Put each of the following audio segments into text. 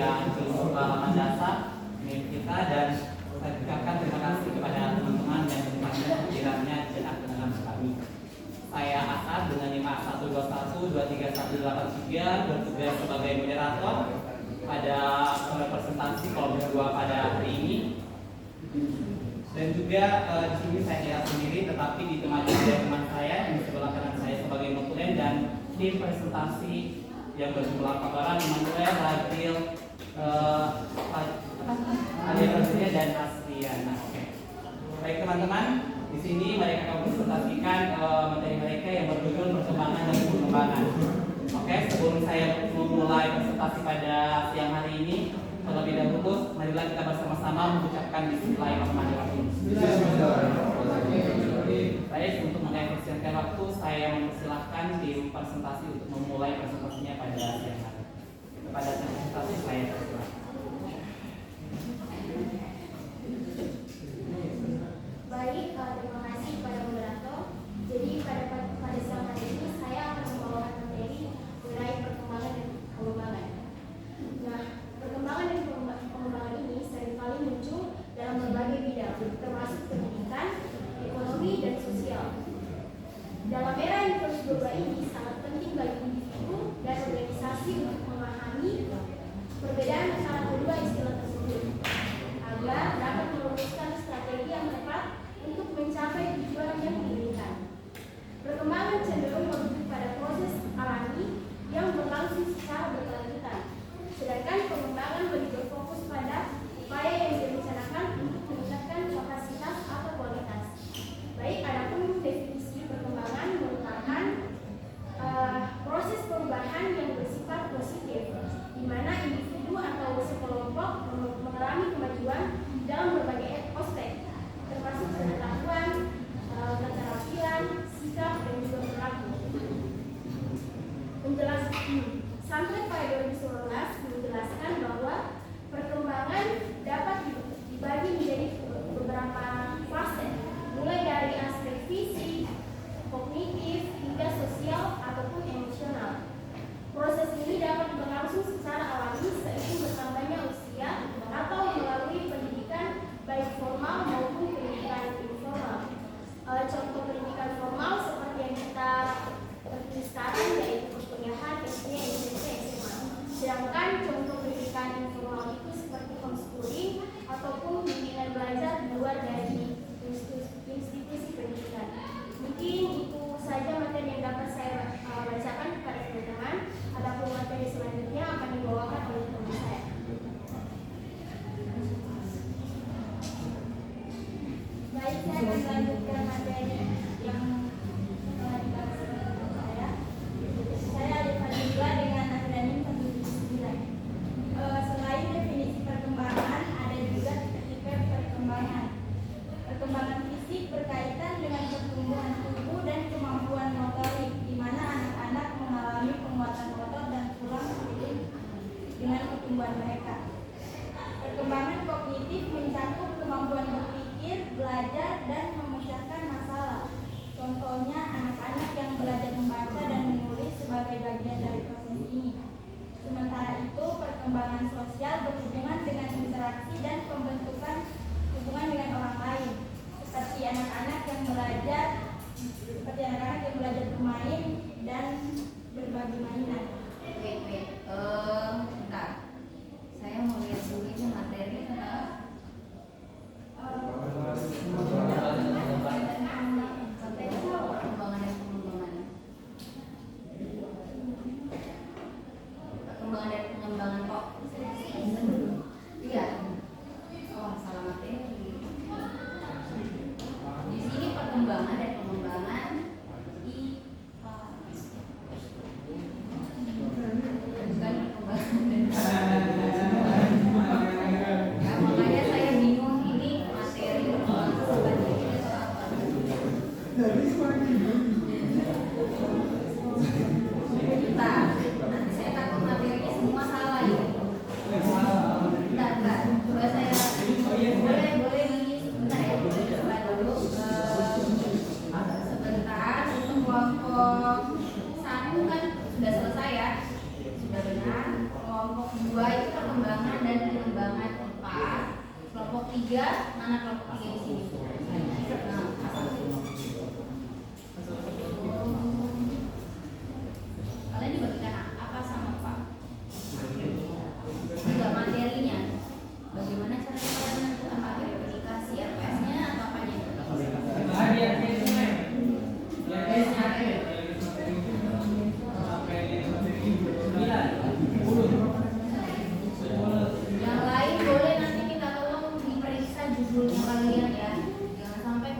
yang cukup pengalaman dasar kita, dan saya ucapkan terima kasih kepada teman-teman yang berkenan kiranya cetak dengan kami. Saya Asad dengan NIM 121231183 bertugas sebagai moderator pada presentasi kelompok 2 pada hari ini. Dan juga di sini saya tidak sendiri, tetapi ditemani oleh teman saya yang di sebelah kanan saya sebagai notulen dan tim presentasi yang berjumlah 4 orang, Manuel, Radil, Adria dan Asriana. Baik teman-teman, di sini mereka akan presentasikan materi mereka yang berjudul perkembangan dan pengembangan. Oke, sebelum saya memulai presentasi pada siang hari ini, terlebih dahulu, marilah kita bersama-sama mengucapkan Bismillahirrahmanirrahim. Baik, untuk mengefisienkan waktu, saya mempersilahkan tim presentasi untuk memulai presentasinya pada siang hari. Kepada presentasi saya persilahkan. Baik, terima kasih kepada moderator. Jadi pada siang hari ini saya akan membawakan materi mengenai perkembangan dan pengembangan. Nah, perkembangan dan pengembangan ini seringkali muncul dalam berbagai bidang, termasuk pendidikan, ekonomi, dan sosial. Dalam era yang terus berubah ini, sangat penting bagi individu dan organisasi untuk memahami perbedaan antara kedua istilah tersebut, agar dapat merumuskan strategi yang tepat untuk mencapai tujuan yang diinginkan. Perkembangan cenderung merujuk pada proses alami yang berlangsung secara berkelanjutan, sedangkan pengembangan lebih berfokus pada upaya yang direncanakan untuk meningkatkan kapasitas atau kualitas. Baik, adapun definisi perkembangan merupakan proses perubahan yang bersifat positif, di mana individu atau sekelompok mengalami kemajuan dalam berbagai aspek, termasuk pengetahuan, keterampilan, sikap, dan juga perilaku. Sampai pada 2019 menjelaskan bahwa perkembangan dapat dibagi menjadi beberapa fase, mulai dari aspek fisik, kognitif, hingga sosial ataupun emosional. Proses ini dapat berlangsung secara alami seiring bertambahnya usia atau melalui pendidikan baik formal maupun pendidikan informal. Contoh pendidikan formal seperti yang kita tertulis sekarang yaitu perkuliahan, SD, SMP, SMA. Sedangkan contoh pendidikan informal itu seperti homeschooling ataupun bimbingan belajar di luar dari institusi pendidikan. Mungkin itu saja materi yang dapat saya bacakan kepada teman-teman. Adapun materi selanjutnya akan dibawakan oleh teman saya. Baik, saya akan melanjutkan materi yang telah dibahas oleh teman saya. Saya Alif Fadila dengan akronim 179. Selain definisi perkembangan, ada juga tipe perkembangan. Perkembangan fisik berkaitan dengan pertumbuhan tubuh dan kemampuan motorik, di mana anak-anak mengalami penguatan otot dan tulang seiring dengan pertumbuhan mereka. Perkembangan kognitif mencakup kemampuan berpikir, belajar, dan memecahkan masalah. Contohnya anak-anak yang belajar membaca dan menulis sebagai bagian dari proses ini. Sementara itu, perkembangan sosial berhubungan dengan interaksi dan pembentukan hubungan dengan orang lain, seperti anak-anak yang belajar bermain dan berbagi mainan. Bentar. Saya mau lihat dulu ini materi tentang perkembangan dan pengembangan kok. Iya. Oh, salah materi. Di sini perkembangan dan pengembangan IPA. Makanya saya bingung ini materi sebagai atau apa. Bentar, nanti saya takut materinya semua salah ya. perkembangan dan pengembangan IPA. Kelompok 3, mana kelompok 3 di sini? Nah, kalian dibagikan apa sama Pak? Enggak materinya. Bagaimana cara kalian menentukan materi komunikasi RPS-nya atau apanya? Yang lain boleh nanti minta tolong diperiksa judulnya kalian ya. Jangan sampai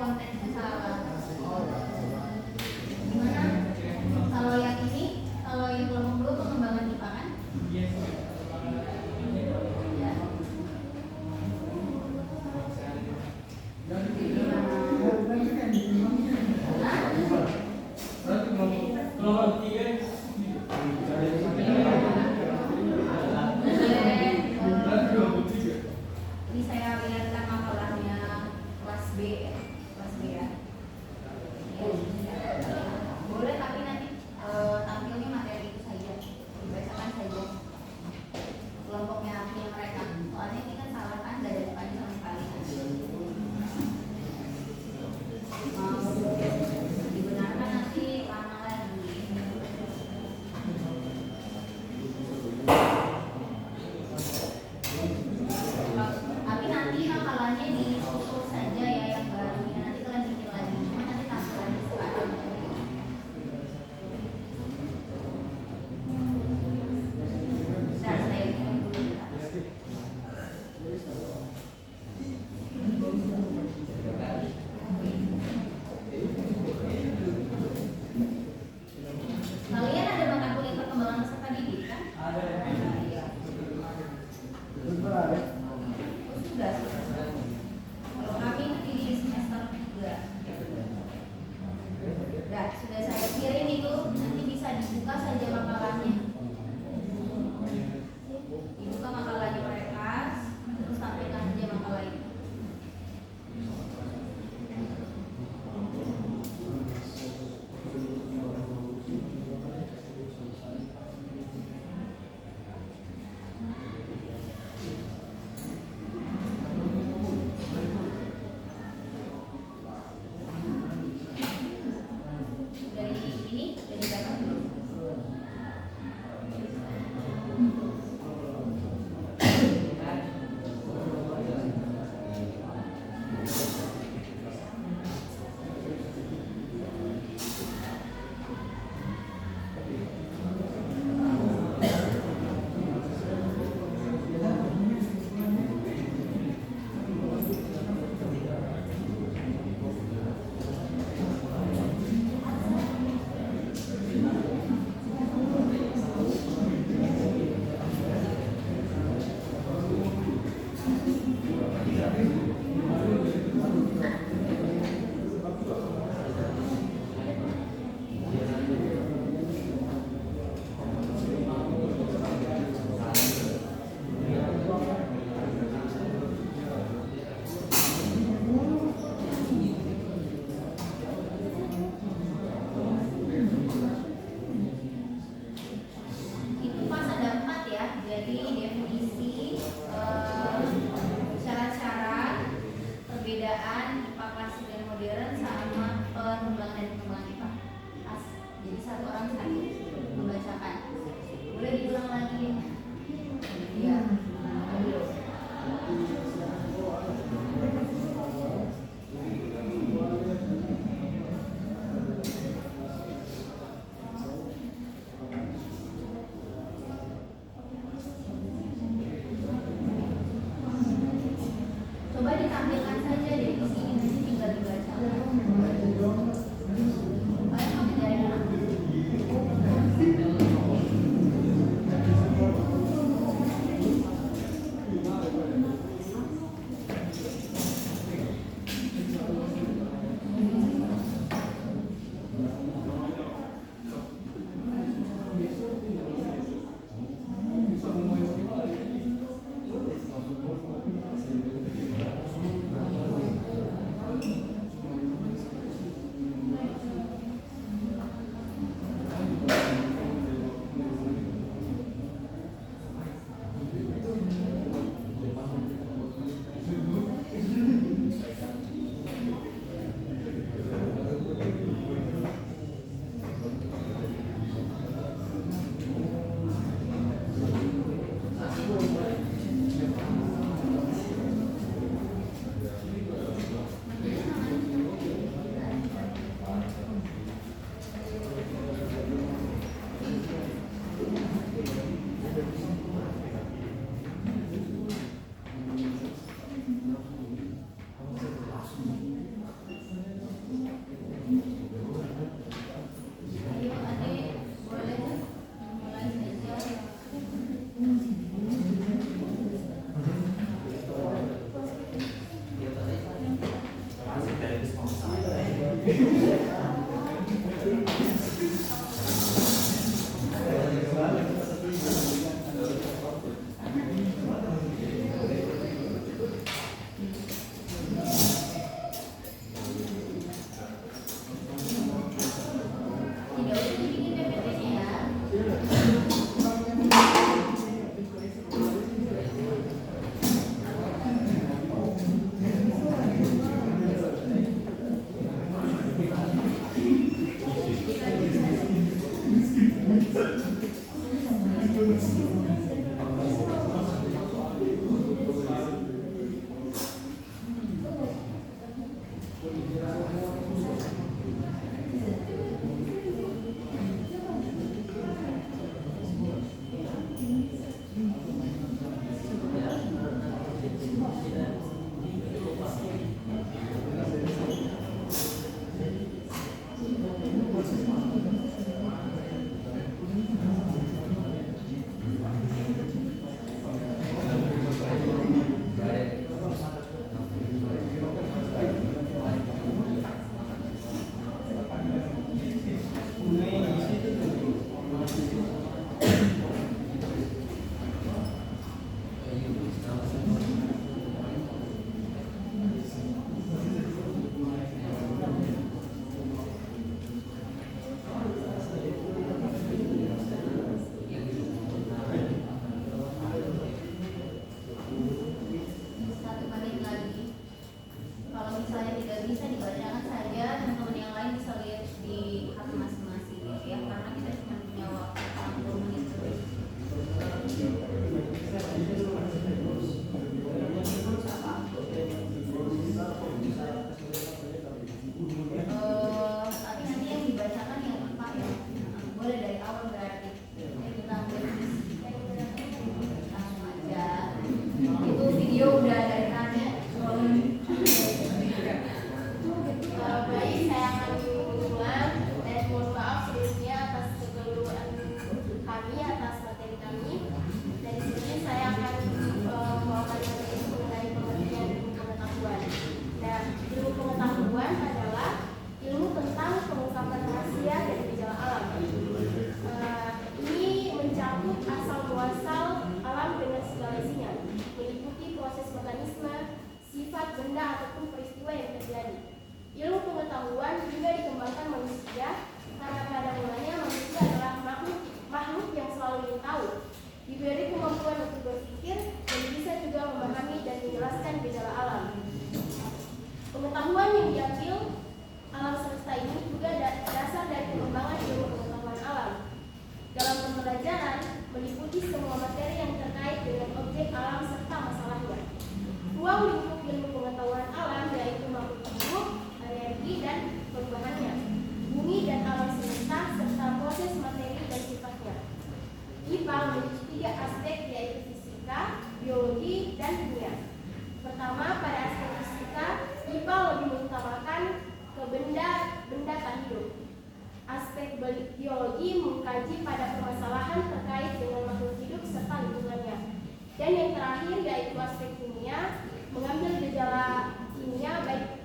terakhir yaitu aspek kimia, mengambil gejala kimia baik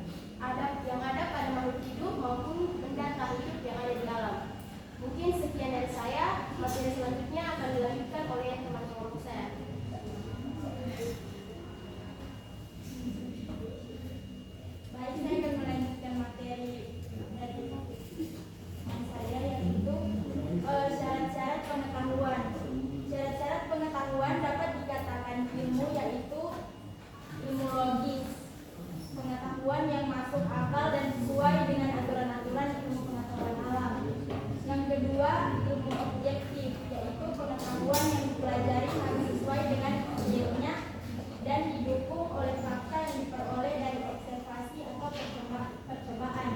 yang ada pada makhluk hidup maupun benda tak hidup yang ada di alam. Mungkin sekian dari saya. Materi selanjutnya akan dilanjutkan oleh teman-teman saya. Baik, saya akan melanjutkan materi dari saya, yaitu syarat-syarat pengetahuan. Syarat-syarat pengetahuan dapat dikatakan ilmu, yaitu ilmu logis, pengetahuan yang masuk akal dan sesuai dengan aturan-aturan ilmu pengetahuan alam. Yang kedua, ilmu objektif, yaitu pengetahuan yang dipelajari harus sesuai dengan objeknya dan didukung oleh fakta yang diperoleh dari observasi atau percobaan.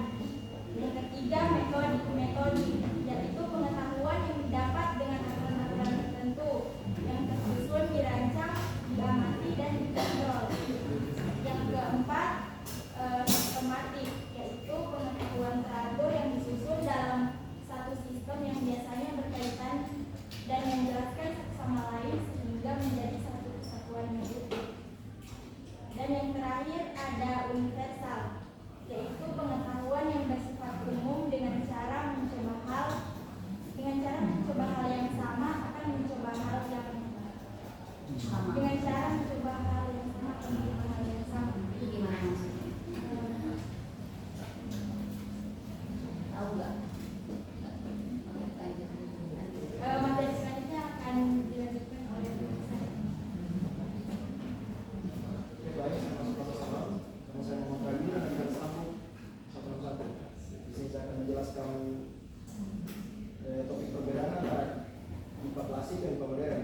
Yang ketiga, metodik, yaitu pengetahuan yang didapat dengan aturan-aturan tertentu yang tersusun, dirancang, diamati, dan dikontrol. Yang keempat, sistematik, yaitu pengetahuan teratur yang disusun dalam satu sistem yang biasanya berkaitan dan menjelaskan satu sama lain sehingga menjadi satu kesatuan yang utuh. Dan yang terakhir ada universal, yaitu pengetahuan yang bersifat umum dengan cara mencoba hal yang sama akan mencoba hal yang sama. Dengan cara mencoba hal yang sama akan mencoba hal yang sama. Itu gimana maksudnya? Tahu nggak? Materi selanjutnya akan dilanjutkan oleh saya. Baik, sama-sama. Karena saya mau bagi dan akan sambung satu-satu. Di sini saya akan menjelaskan topik perbedaan antara IPA klasik dan IPA modern.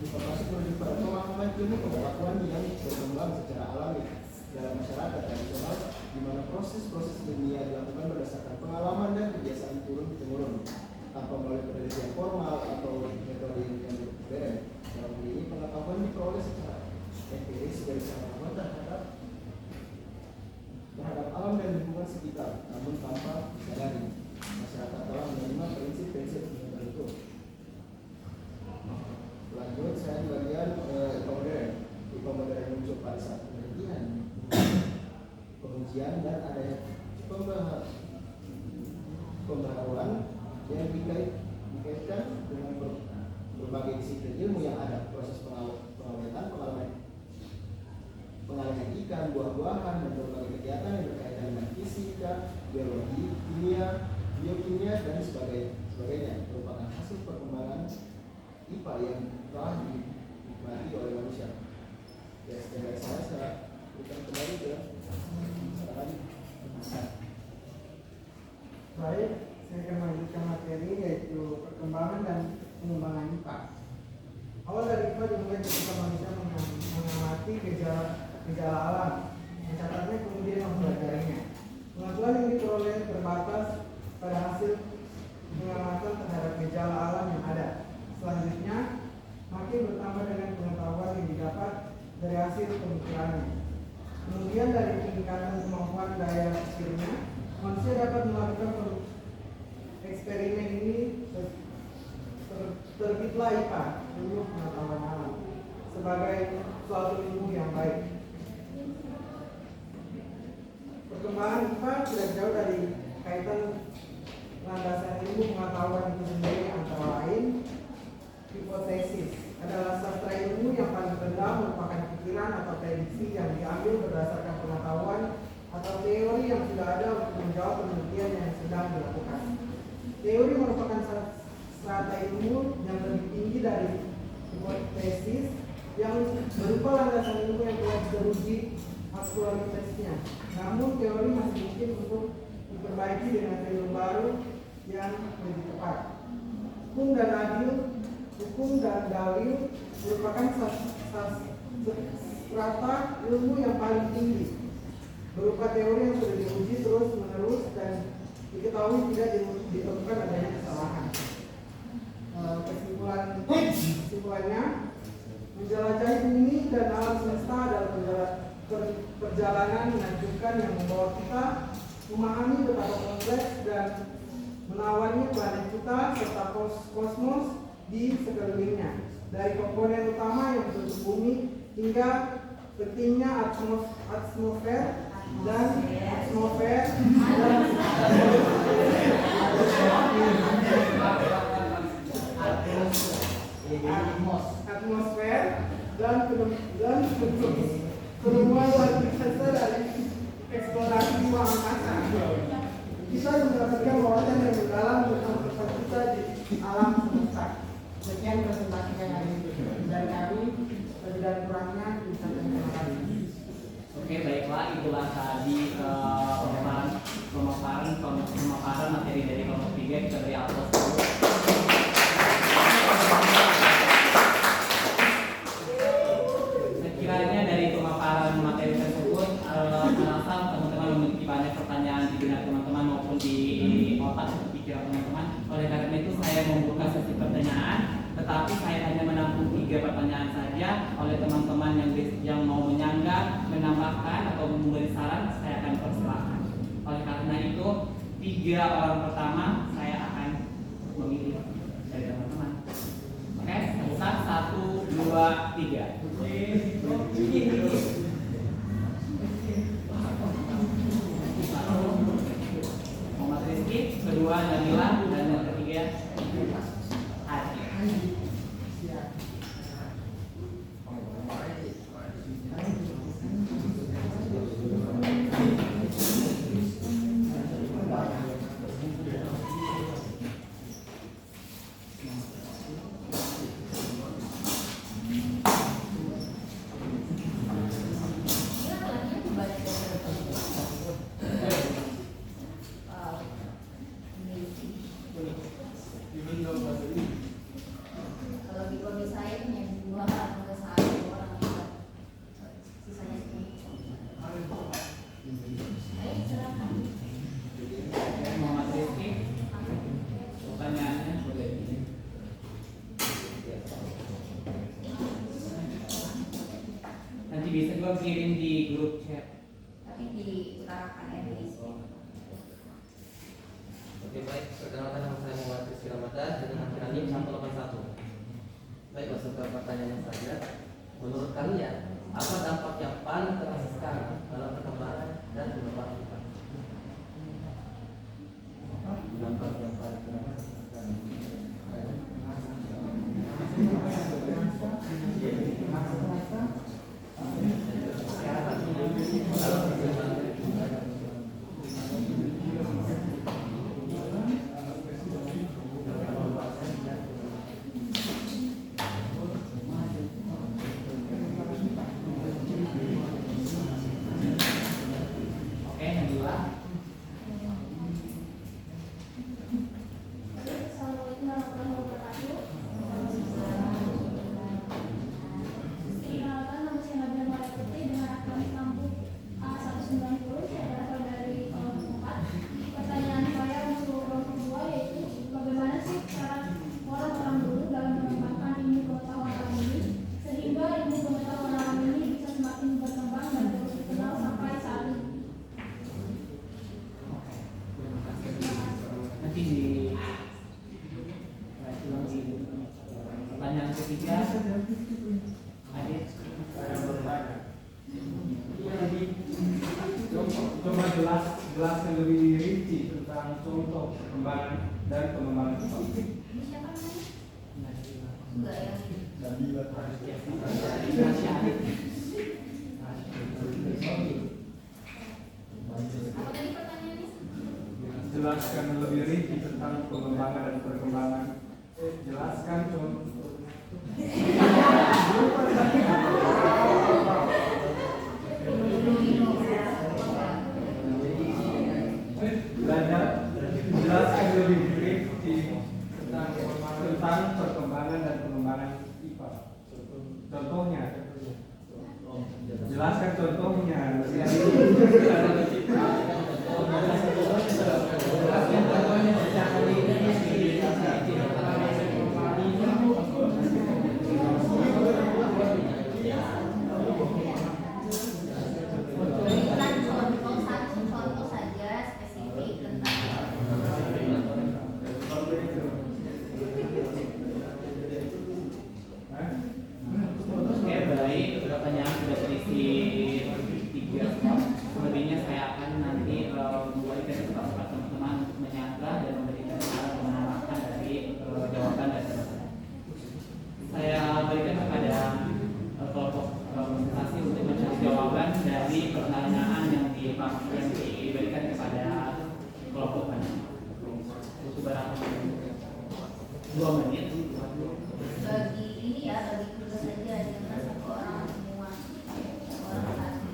IPA klasik merujuk pada pemahaman ilmu pengetahuan yang berkembang secara alami dalam masyarakat tradisional, di mana proses-proses ilmiah dilakukan berdasarkan pengalaman dan kebiasaan turun-temurun tanpa melalui penelitian formal atau metode yang modern. Dalam hal ini pengetahuan diperoleh secara empiris dari pengalaman terhadap alam dan lingkungan sekitar, namun tanpa disadari masyarakat telah menerima prinsip-prinsip tertentu. Lanjut, saya di bagian IPA modern. IPA modern muncul pada saat penelitian, pengujian, dan adanya pembaharuan yang dikaitkan dengan berbagai disiplin ilmu yang ada. Proses pengawetan, pengalihan ikan, buah-buahan, dan berbagai kegiatan yang berkaitan dengan fisika, biologi, kimia, biokimia, dan sebagainya merupakan hasil perkembangan IPA yang telah dinikmati oleh manusia. Ya, sekian dari saya berikan kembali ke tadi. Baik, saya akan melanjutkan materi yaitu perkembangan dan pengembangan IPA. Awal dari IPA dimulai ketika manusia mengamati gejala alam, mencatatnya kemudian mempelajarinya. Pengetahuan yang diperoleh terbatas pada hasil pengamatan terhadap gejala alam yang ada. Selanjutnya, makin bertambah dengan pengetahuan yang didapat dari hasil pemikirannya. Kemudian dari peningkatan kemampuan daya pikirnya, manusia dapat melakukan eksperimen ini. Terbitlah IPA, ilmu pengetahuan alam, sebagai suatu ilmu yang baik. Perkembangan IPA tidak jauh dari kaitan landasan ilmu pengetahuan itu sendiri, antara lain hipotesis adalah sastra ilmu yang paling rendah merupakan pikiran atau prediksi yang diambil berdasarkan pengetahuan atau teori yang sudah ada untuk menjawab penelitian yang sedang dilakukan. Teori merupakan strata ilmu yang lebih tinggi dari hipotesis yang berupa landasan ilmu yang telah teruji aktualitasnya. Namun teori masih mungkin untuk diperbaiki dengan teori baru yang lebih tepat. Hukum dan dalil merupakan strata ilmu yang paling tinggi, berupa teori yang sudah diuji terus menerus dan diketahui tidak ditemukan adanya kesalahan. Kesimpulannya, menjelajahi bumi dan alam semesta adalah perjalanan menakjubkan yang membawa kita memahami betapa kompleks dan menawannya planet kita serta kosmos di sekelilingnya, dari komponen utama yang bentuk bumi hingga pentingnya atmosfer dan penemuan luar biasa dari eksplorasi ruang angkasa. Kita mendapatkan wawasan yang mendalam tentang tempat kita di alam semesta. Sekian presentasinya hari ini dari kami. Lebih dan kurangnya bisa terima kasih. Oke, baiklah, itulah tadi pemaparan materi dari kelompok 3. Kita beri aplaus dulu. Sekiranya dari pemaparan materi tersebut merasa teman-teman memiliki banyak pertanyaan di benak teman-teman maupun di otak pikiran teman-teman. Oleh karena itu saya membuka sesi pertanyaan, tetapi saya hanya menampung 3 pertanyaan saja. Oleh teman-teman yang mau menyanggah, menambahkan atau memberi saran, saya akan persilahkan. Oleh karena itu 3 orang pertama saya akan memilih dari teman-teman. Oke, bukan 1, 2, 3. Muhammad Rizky, kedua Nabila, dan yang ketiga Adi. Kalau di kode saya punya 2 atau 1 orang yang sisanya Ayo silakan. Muhammad Rizky, pertanyaannya boleh. Nanti bisa juga kirim di grup chat. Tapi diutarakan ya di sini. Oke, baik, perkenalkan nama saya Muhammad Rizky Ramadan dengan akhiran NIM 181. Baik, masuk ke pertanyaan saja. Menurut kalian, apa dampak yang paling terasa sekarang dalam perkembangan dan pengembangan kita? Dampak yang paling terasa sekarang. Oke, Nabila. Assalamualaikum warahmatullahi wabarakatuh. Perkenalkan, nama saya Nabila Maria Putri dengan akun kampus A190. Saya berasal dari kelompok 4. Pertanyaan saya untuk kelompok 2 yaitu bagaimana sih cara orang-orang dulu dalam mengembangkan ilmu pengetahuan alam ini sehingga ilmu pengetahuan alam ini bisa semakin berkembang dan terus dikenal sampai saat ini. Nanti di pertanyaan ketiga Adit. Saya bertanya. Coba jelaskan lebih rinci tentang contoh perkembangan dan pengembangan itu. Siapa namanya? Enggak ya. Nabila. Apa tadi pertanyaannya? Jelaskan lebih rinci tentang pengembangan dan perkembangan. Jelaskan contoh. Jelaskan lebih rinci tentang perkembangan dan pengembangan IPA. Contohnya. Jelaskan contohnya. Berikan satu contoh saja spesifik tentang Bagi ini ya, bagi tugas saja dengan satu orang semua. Orang satu.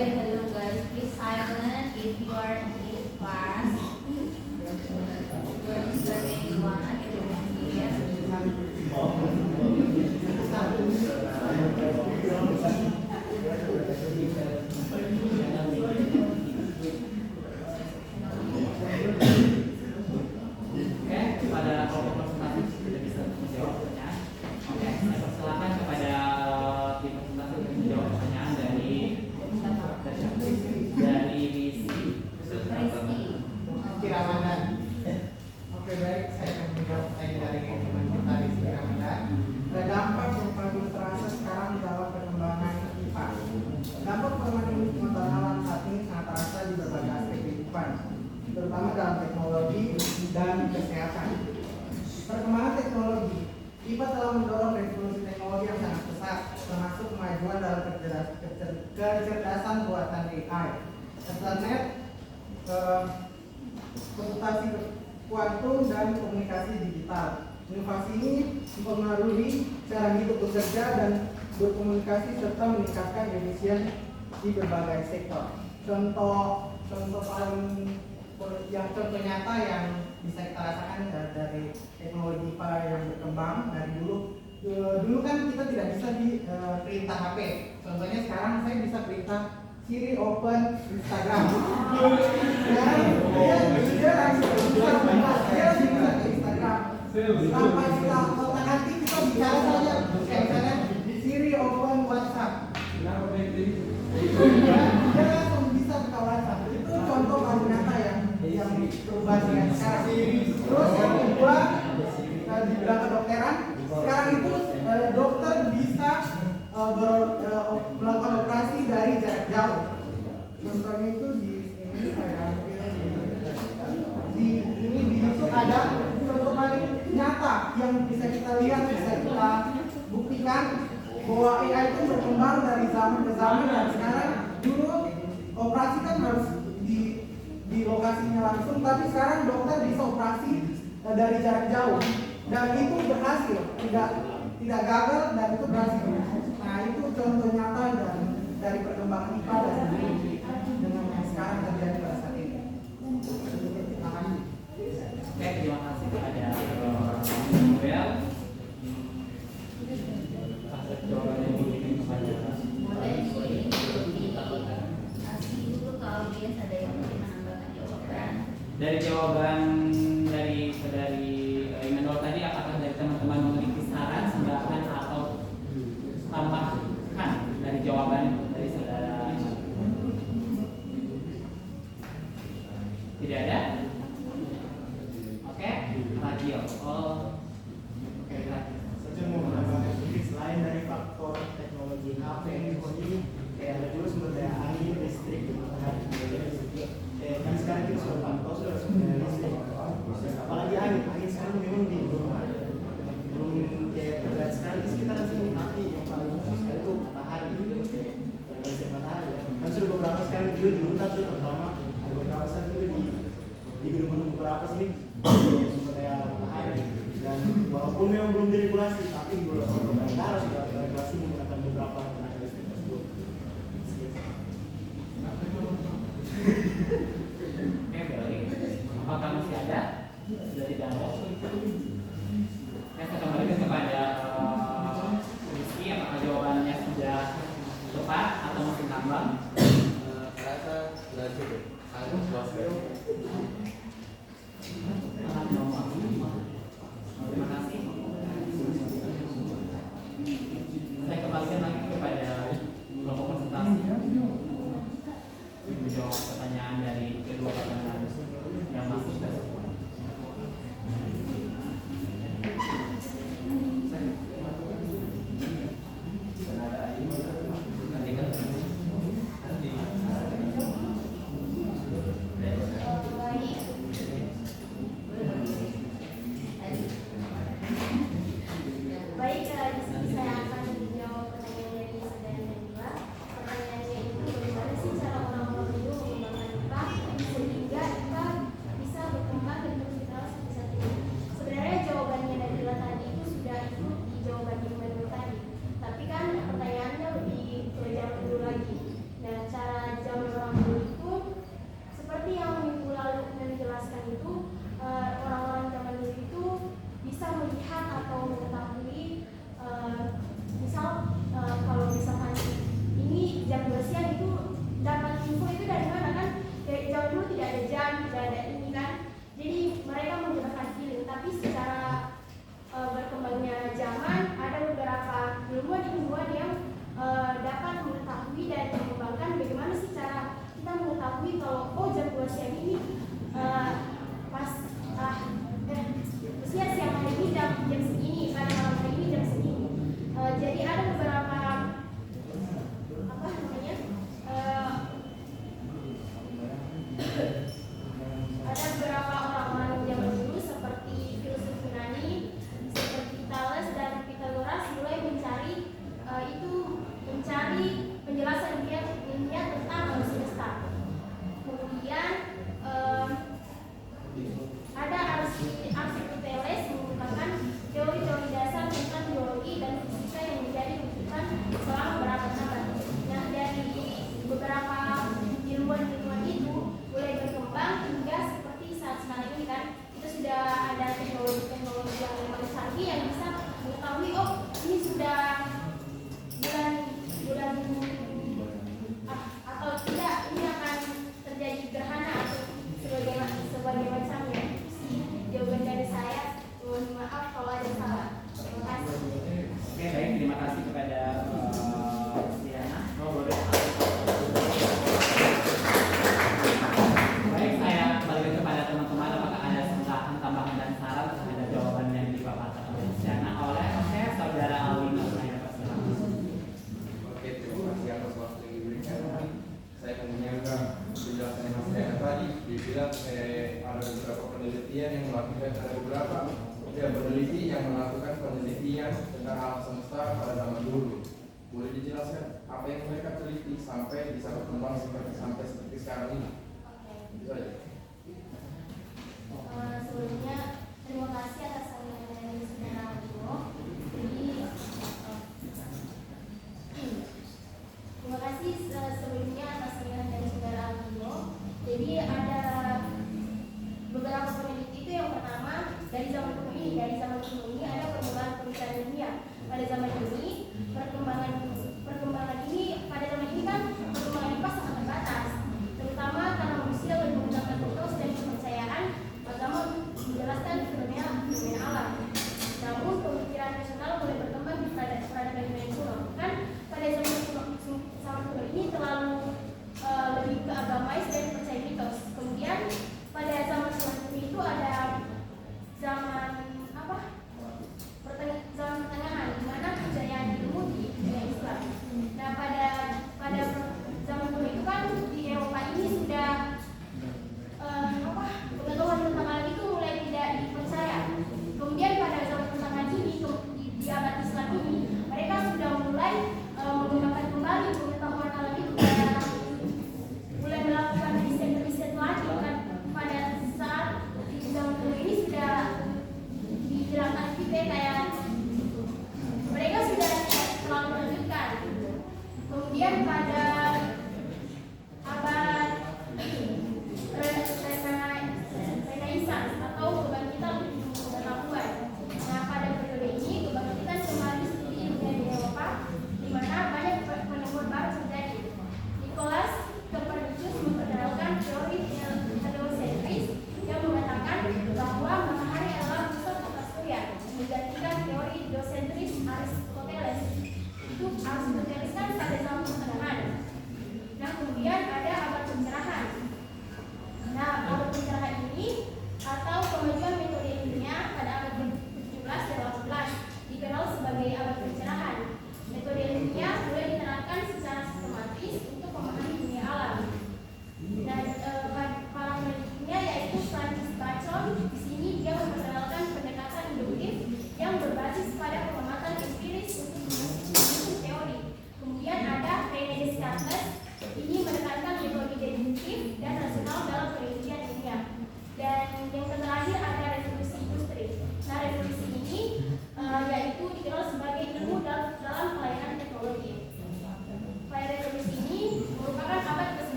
Hello guys, please silent if you are in class. Don't disturb anyone. Oke, pada kelompok presentasi sudah bisa menjawab pertanyaan. Oke, saya persilakan kepada tim presentasi untuk menjawab pertanyaan dari Rizky. Ramadan. Oke baik, saya akan menjawab pertanyaan dari teman kita Rizky Ramadan. Dampak yang paling terasa sekarang dalam perkembangan IPA. Dampak perkembangan pengetahuan alam saat ini sangat terasa di berbagai aspek kehidupan, terutama dalam teknologi dan kesehatan. Perkembangan teknologi, IPA telah mendorong revolusi teknologi yang sangat besar, termasuk kemajuan dalam kecerdasan buatan AI, internet, komputasi kuantum dan komunikasi digital. Inovasi ini mempengaruhi cara hidup bekerja dan berkomunikasi serta meningkatkan efisien di berbagai sektor. Contoh paling contoh nyata yang bisa kita rasakan dari teknologi IPA yang berkembang dari dulu kan kita tidak bisa perintah HP. Contohnya sekarang saya bisa perintah Siri open Instagram. Dia langsung bisa ke Instagram. Tanpa kita otak-atik kita bicara saja. Kayak misalnya Siri open WhatsApp. Dia langsung bisa buka WhatsApp. Itu contoh paling nyata yang perubahan dengan sekarang. Terus yang kedua di bidang kedokteran, sekarang itu dokter bisa melakukan operasi dari jarak jauh. Contohnya itu di itu ada contoh paling nyata yang bisa kita lihat, bisa kita buktikan bahwa AI itu berkembang dari zaman ke zaman. Dan sekarang dulu operasi kan harus di lokasinya langsung, tapi sekarang dokter bisa operasi dari jarak jauh dan itu berhasil, tidak gagal dan itu berhasil. Nah itu contoh nyata dari perkembangan IPA dengan yang sekarang terjadi pada saat ini. Terima kasih. Oke, terima kasih kepada Noel. Jawabannya diberikan kepada Boleh kasih dulu ke audiens, ada yang mungkin menambahkan jawaban. dari jawaban dari Immanuel tadi, apakah dari teman-teman memiliki saran, sumbangan atau tambahkan dari jawaban dari saudara? Tidak ada? Oke, radio. Oke, radio. Saya mau menambahkan sedikit, selain dari faktor teknologi HP ini kayak ada juga sumber daya angin, listrik gitu kan. Kan sekarang kita sudah pantau sudah sumber daya listrik. Apalagi angin sekarang memang belum kayak terlihat sekali di sekitaran sini, tapi yang paling khusus sekali itu matahari. Listrik matahari. Kan sudah beberapa sekali juga di hutan tuh, terutama ada beberapa sekali juga di gedung-gedung beberapa sini sumber daya matahari. Dan walaupun memang belum diregulasi, tapi negara sudah regulasi menggunakan beberapa tenaga listrik tersebut. Oke, baik. Apakah masih ada? Sudah tidak ada. Saya kembalikan kepada Rizky, apakah jawabannya sudah tepat atau masih ngambang? Rasa sudah cukup. Anggap selesai. Terima kasih. Saya kembalikan lagi kepada kelompok presentasi. Menjawab pertanyaan dari kedua pertanyaan yang masuk ke Baik, di sini saya akan menjawab pertanyaan dari saudara Nadila. Pertanyaannya itu bagaimana sih cara orang-orang itu mengembangkan IPA sehingga IPA bisa berkembang dan terus diterus sampai saat ini. Sebenarnya jawabannya Nadila tadi itu sudah itu di jawaban yang menurut tadi. Tapi kan pertanyaannya lebih ke zaman dulu lagi. Nah, cara zaman orang dulu itu seperti yang minggu lalu menjelaskan itu, orang-orang zaman dulu itu bisa melihat atau mengetahui, misal kalau misalkan ini jam 2 siang itu dapat info itu dari mana kan? Dari jam dulu tidak ada jam, tidak ada ini kan. Jadi mereka menggunakan feeling. Tapi secara berkembangnya zaman ada beberapa ilmuwan yang dapat mengetahui dan mengembangkan bagaimana sih cara kita mengetahui kalau oh jam 2 siang ini maksudnya siang hari ini jam segini, pada malam hari ini jam segini. Jadi ada beberapa ada beberapa orang-orang zaman dulu seperti filsuf Yunani, seperti Thales dan Pythagoras mulai mencari penjelasan ilmiah tentang alam semesta. Kemudian ada Aristoteles menggunakan teori-teori dasar tentang biologi dan fisika yang menjadi rujukan selama berabad-abad. Nah, dari beberapa ilmuwan itu mulai berkembang hingga seperti saat sekarang ini kan, kita sudah ada teknologi yang memang canggih yang bisa mengetahui oh ini sudah bulan atau tidak, ini akan terjadi gerhana atau sebagai macamnya. Jawaban dari saya, mohon maaf kalau ada salah. Terima kasih. Oke, baik, terima kasih kepada Diana. Baik, saya kembali kepada teman-teman, apakah ada tambahan dan saran terhadap jawaban yang dipaparkan oleh Diana oleh saudara Alwina. Oke, terima kasih atas waktu yang diberikan. Saya mendengarkan penjelasan Mas Diana tadi. Dibilang ada beberapa penelitian yang melakukan peneliti yang melakukan penelitian tentang alam semesta pada zaman dulu. Boleh dijelaskan apa yang mereka teliti sampai bisa berkembang sampai seperti sekarang ini? Itu saja. Sebelumnya terima kasih atas sambutan dari saudara Aldo. Jadi terima kasih sebelumnya atas sambutan dari saudara Aldo. Jadi ada beberapa peneliti itu, yang pertama dari zaman kuno ini ada perkembangan penelitian ilmiah. Pada zaman ini perkembangan ini pada zaman ini kan perkembangan IPA sangat terbatas, terutama karena manusia lebih menggunakan mitos dan kepercayaan agama menjelaskan fenomena alam. Namun pemikiran nasional mulai berkembang di peradaban dunia kuno. Kan pada zaman kuno ini terlalu lebih ke agamais dan percaya mitos. Kemudian pada zaman selanjutnya itu ada zaman pertengahan, di mana kejayaan ilmu di dunia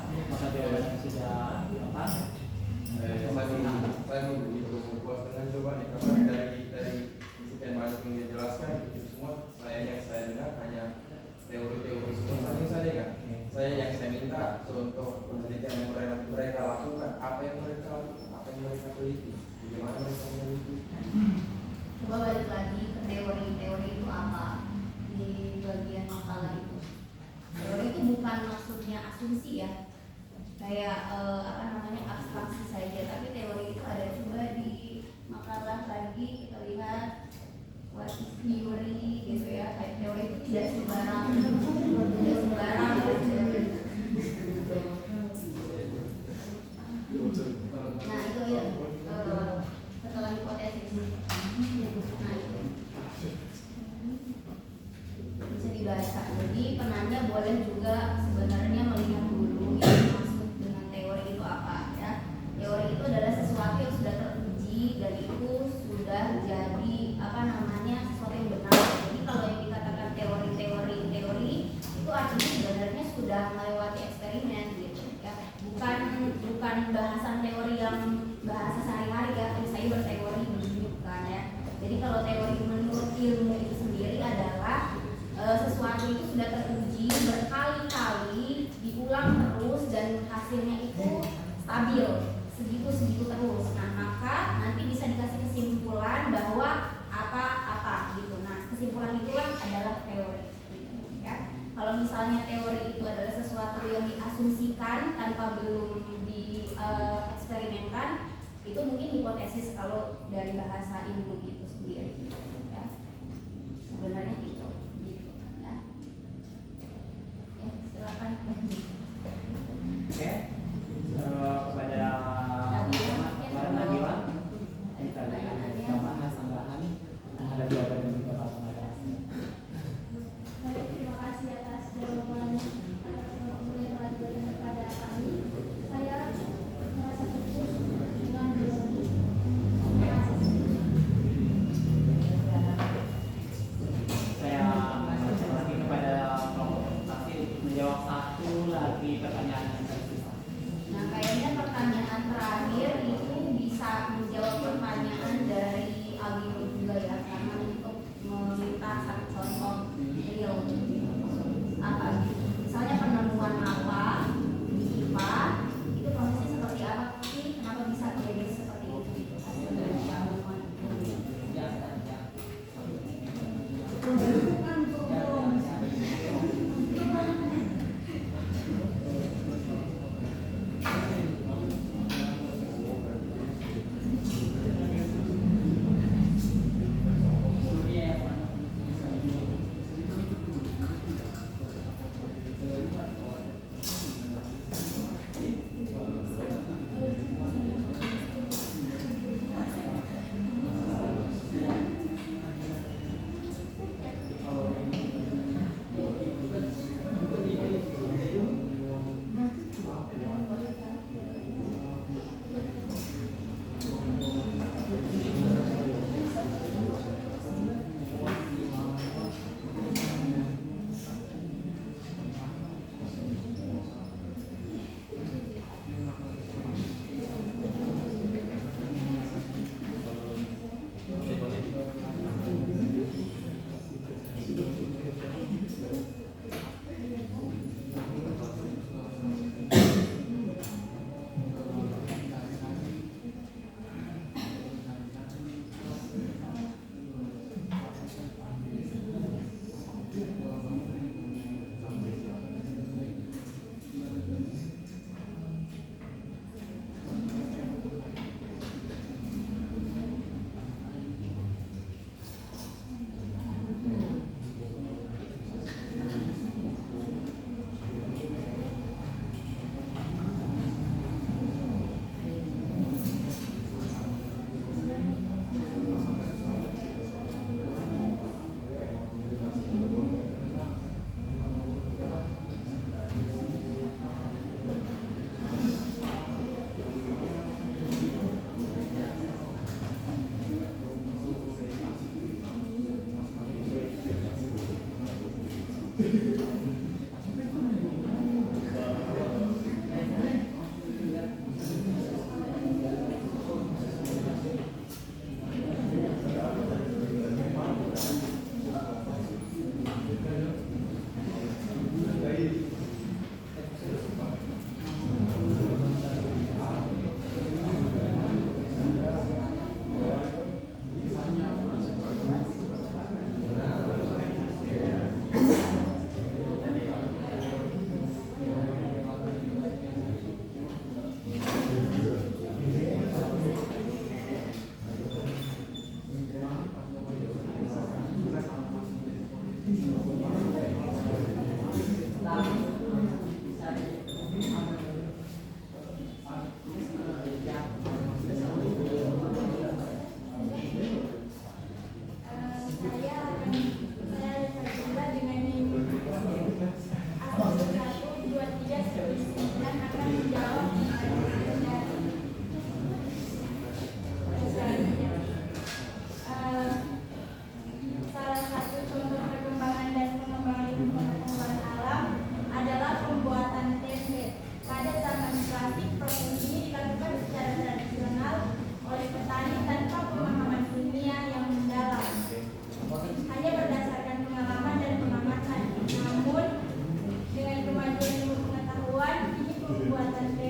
Maka jawabannya sudah apa? Saya mau puas dengan jawaban nih, karena dari sekian banyak yang dijelaskan itu semua yang saya dengar hanya teori-teori semua saling saya dengar. Saya yang saya minta contoh penelitian yang mereka lakukan, apa yang mereka lakukan, apa yang mereka teliti, bagaimana mereka meneliti. Coba balik lagi ke teori itu apa di bagian makalah itu. Teori itu bukan maksudnya asumsi ya, kayak abstraksi saja, tapi teori itu ada juga di makalah lagi. Kita lihat what is theory gitu ya, kayak teori itu tidak sembarang. Nah itu ya, setelah hipotesis. Nah itu bisa dibaca. Jadi penanya boleh juga sebenarnya melihat dulu yang dimaksud dengan teori itu apa ya. Teori itu adalah sesuatu yang sudah teruji dan itu sudah jadi sesuatu yang benar. Jadi kalau yang dikatakan teori itu artinya sebenarnya sudah melewati eksperimen gitu ya. Bukan bahasan teori yang bahasa sehari-hari ya, saya berteori bukan ya. Jadi kalau teori menurut ilmu itu sendiri adalah sesuatu itu sudah teruji berkali-kali, diulang terus dan hasilnya itu stabil segitu terus. Nah maka nanti bisa dikasih kesimpulan bahwa apa gitu. Nah kesimpulan itulah adalah teori gitu, ya. Kalau misalnya teori itu adalah sesuatu yang diasumsikan tanpa belum dieksperimenkan, itu mungkin hipotesis kalau dari bahasa ilmu itu sendiri ya. Sebenarnya gitu ya. Ya silakan. Oke, kepada Nabila, kita ada tambahan, ada jawaban dari Bapak Pengacara. Terima kasih atas jawaban kepada kami. Saya merasa cukup dengan teori. Saya mengajak lagi kepada kelompok presentasi untuk menjawab satu lagi pertanyaan yang tersisa. Nah kayaknya pertanyaan terakhir itu bisa menjawab pertanyaan dari Aldi juga ya, karena untuk meminta satu contoh real apa gitu. Misalnya penemuan apa di IPA itu prosesnya seperti apa sih, kenapa bisa terjadi seperti itu gitu, hasil dari penemuan itu.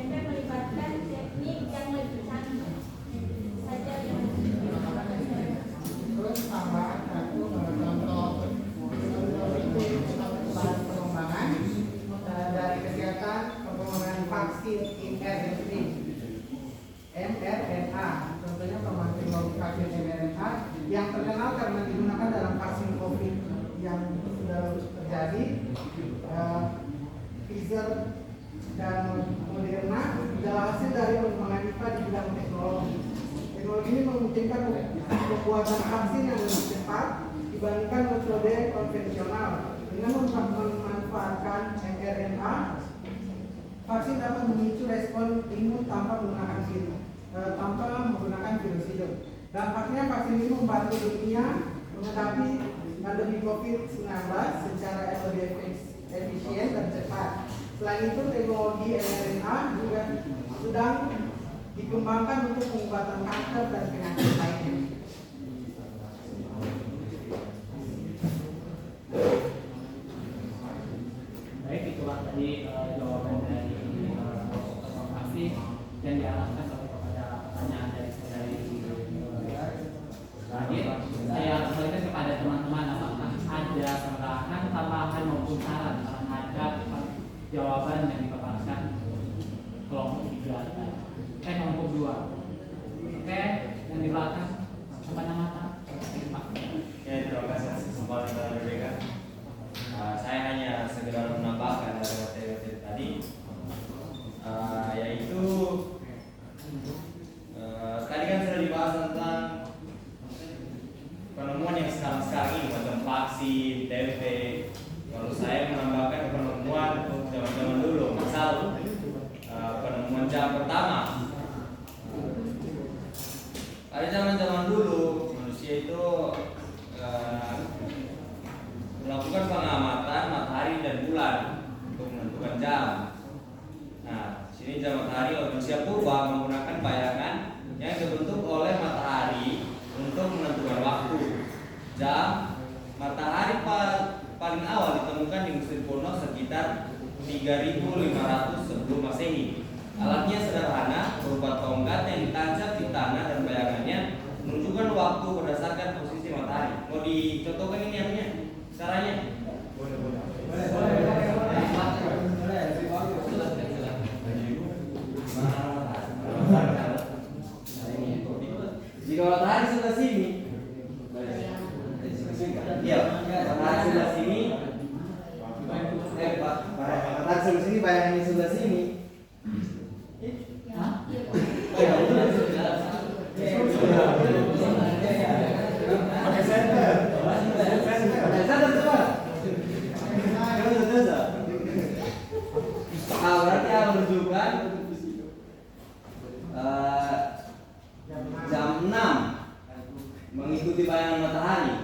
SMP melibatkan teknik yang lebih canggih. Saja yang Terus tambahan satu contoh pengembangan dari kegiatan pengembangan vaksin mRNA. Contohnya pengembangan teknologi vaksin mRNA yang terkenal karena digunakan dalam vaksin COVID yang sudah terjadi. Pfizer dan Moderna adalah hasil dari pengembangan IPA di bidang teknologi. Teknologi ini memungkinkan pembuatan vaksin yang lebih cepat dibandingkan metode konvensional. Dengan memanfaatkan mRNA, vaksin dapat memicu respon imun tanpa menggunakan virus hidup. Dampaknya vaksin ini membantu dunia menghadapi pandemi COVID-19 secara lebih efisien dan cepat. Selain itu, teknologi mRNA juga sedang dikembangkan untuk pengobatan kanker dan penyakit lainnya. Baik, itulah tadi jawaban dari vaksin yang diarahkan kepada pertanyaan dari terakhir. Saya kembalikan kepada teman-teman, apakah ada tambahan maupun saran terhadap jawaban yang dipaparkan kelompok 3 kelompok 2. Oke, yang di belakang depan mata. Ya, terima kasih atas kesempatan yang berbeda. Saya hanya sekedar menambahkan dari materi tadi, yaitu tadi kan sudah dibahas tentang penemuan yang sekarang ini macam vaksin, TB. Kalau saya menambahkan penemuan zaman dulu, misal penemuan jam pertama. Pada zaman dulu manusia itu melakukan pengamatan matahari dan bulan untuk menentukan jam. Nah, sini jam matahari manusia purba menggunakan bayangan yang dibentuk oleh matahari untuk menentukan waktu. Jam matahari paling awal ditemukan di Mesir kuno sekitar 3500 sebelum Masehi. Alatnya sederhana, berupa tongkat yang ditancap di tanah dan bayangannya menunjukkan waktu berdasarkan posisi matahari. Mau dicontohkan ini anunya? Caranya? Jika matahari sebelah sini, iya, matahari sebelah sini, matahari sebelah sini, bayangannya sebelah sini. Berarti yang menunjukkan jam 6 mengikuti bayangan matahari.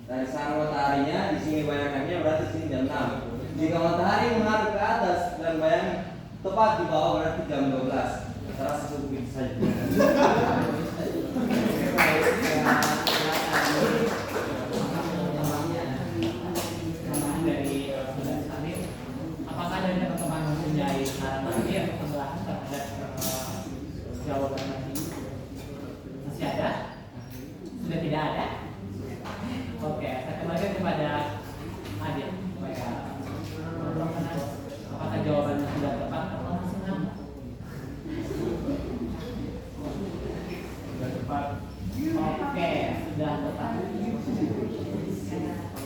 Dari sana mataharinya, di sini bayangannya, berarti sini jam 6. Jika matahari menghadap ke atas dan bayangan tepat di bawah, berarti jam 12. Saya rasa cukup itu saja. Apakah dari teman-teman mempunyai saran lagi atau tambahan terhadap jawaban tadi? Masih ada? Sudah tidak ada? Oke, saya kembalikan kepada Adit. Apakah jawabannya sudah tepat atau masih ngambang? Sudah tepat. Oke, sudah tepat.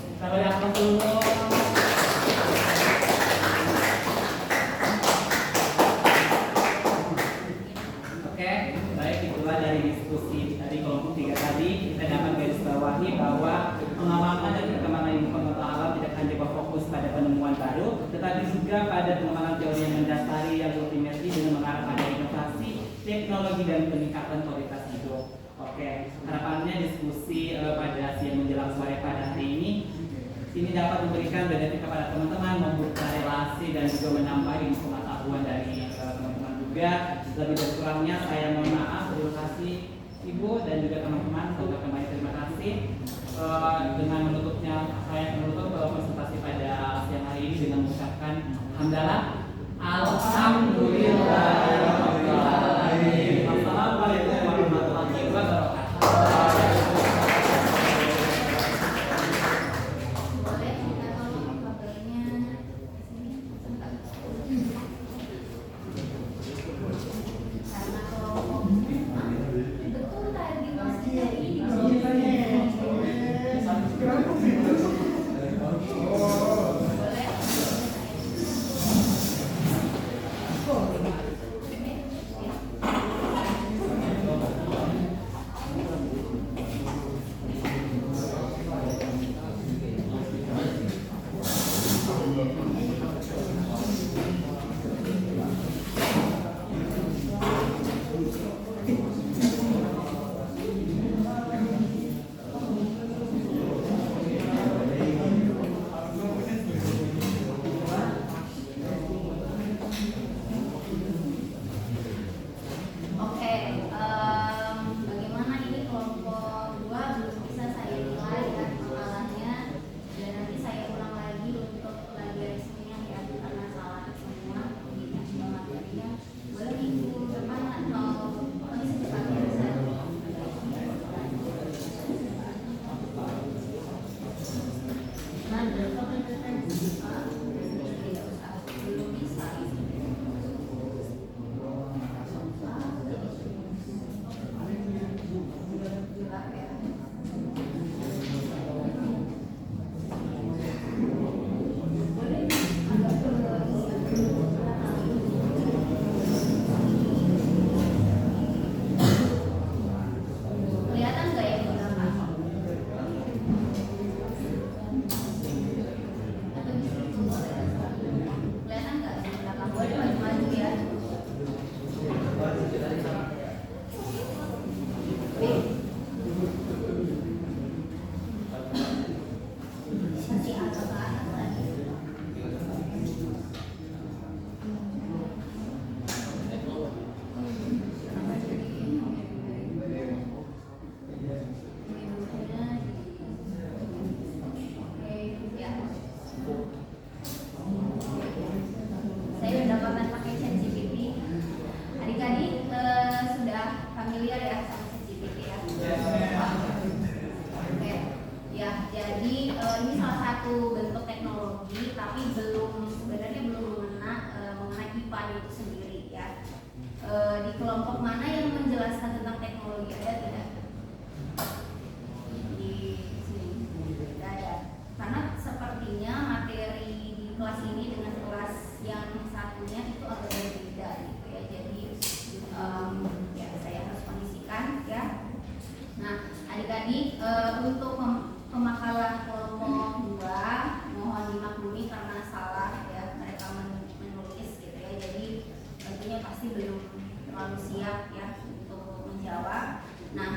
Kita berikan dulu. Baik, itulah dari diskusi dari kelompok 3 tadi. Kita dapat garis bawahi bahwa pengembangan dan perkembangan ilmu pengetahuan alam tidak hanya berfokus pada penemuan baru, tetapi juga pada pengembangan teori yang mendasari yang ultimately dengan mengarah pada inovasi, teknologi dan peningkatan kualitas hidup. Oke, harapannya diskusi pada siang menjelang sore pada hari ini dapat memberikan benefit kepada teman-teman, membuka relasi dan juga menambah ilmu pengetahuan dari teman-teman juga. Lebih dan kurangnya saya mohon maaf. Terima kasih Ibu dan juga teman-teman. Semoga kembali terima kasih. Dengan menutupnya saya menutup presentasi pada siang hari ini dengan mengucapkan hamdalah Alhamdulillahirobbilalamin. Assalamualaikum warahmatullahi wabarakatuh. Boleh minta tolong kabelnya sini sebentar. Karena kalau betul tadi masih dari ini. Oke, bagaimana ini kelompok 2 belum bisa saya nilai ya makalahnya, dan nanti saya ulang lagi untuk plagiarismenya ya karena salah semua di materinya. Boleh minggu depan atau secepatnya bisa. Tidak usah, belum bisa. Kelihatan nggak ya di belakang? Atau di situ boleh? Kelihatan nggak di belakang? Boleh maju-maju ya. Masih agak ke atas lagi. Saya mendapatkan pakai ChatGPT. Adik-adik sudah familiar ya sama ChatGPT ya? Oke. Ya, jadi ini salah satu bentuk teknologi, tapi sebenarnya belum mengenai IPA itu sendiri ya. Di kelompok mana yang menjelaskan tentang teknologi, ada tidak? Di sini tidak ada. Karena sepertinya materi di kelas ini dengan kelas yang satunya itu agak berbeda gitu ya. Jadi ya saya harus kondisikan ya. Nah, adik-adik untuk pemakalan kelompok 2 mohon dimaklumi karena salah ya mereka menulis gitu ya. Jadi tentunya pasti belum terlalu siap ya untuk menjawab. Nah,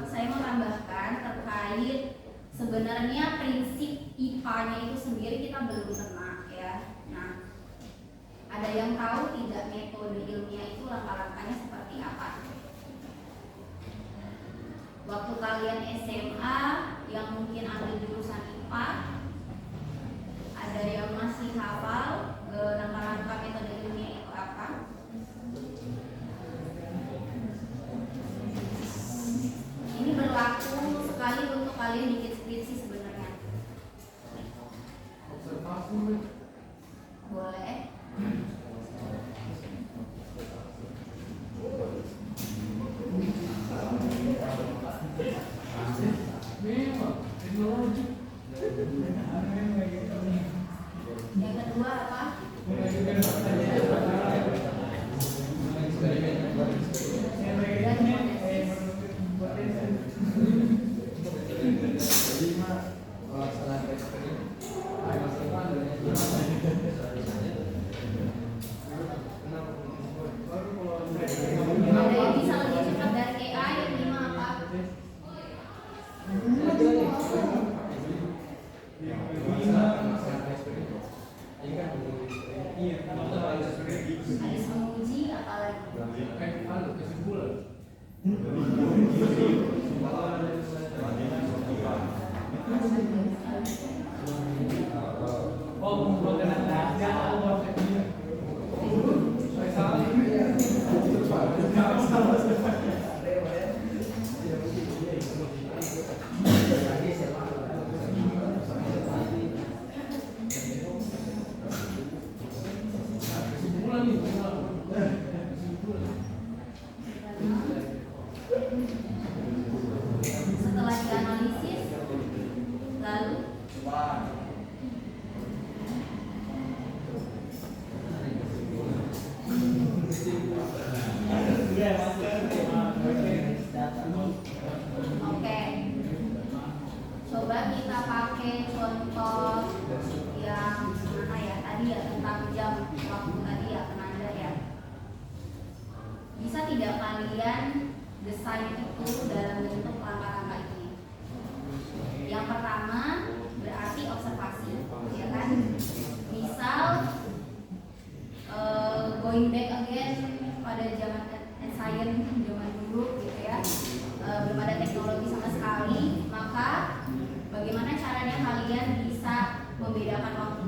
saya mau tambahkan terkait sebenarnya prinsip IPA-nya itu sendiri kita belum kena ya. Nah, ada yang tahu tidak metode ilmiah itu langkah-langkahnya seperti apa? Waktu kalian SMA yang mungkin ambil jurusan IPA, ada yang masih hafal langkah-langkah metode ilmiah itu apa? Ini berlaku sekali untuk kalian bikin skripsi sebenarnya. Boleh. Yang kedua apa? tidak kalian desain itu dalam bentuk langkah-langkah ini? Yang pertama berarti observasi, ya kan? Misal going back again pada zaman science zaman dulu gitu ya, belum ada teknologi sama sekali, maka bagaimana caranya kalian bisa membedakan waktu?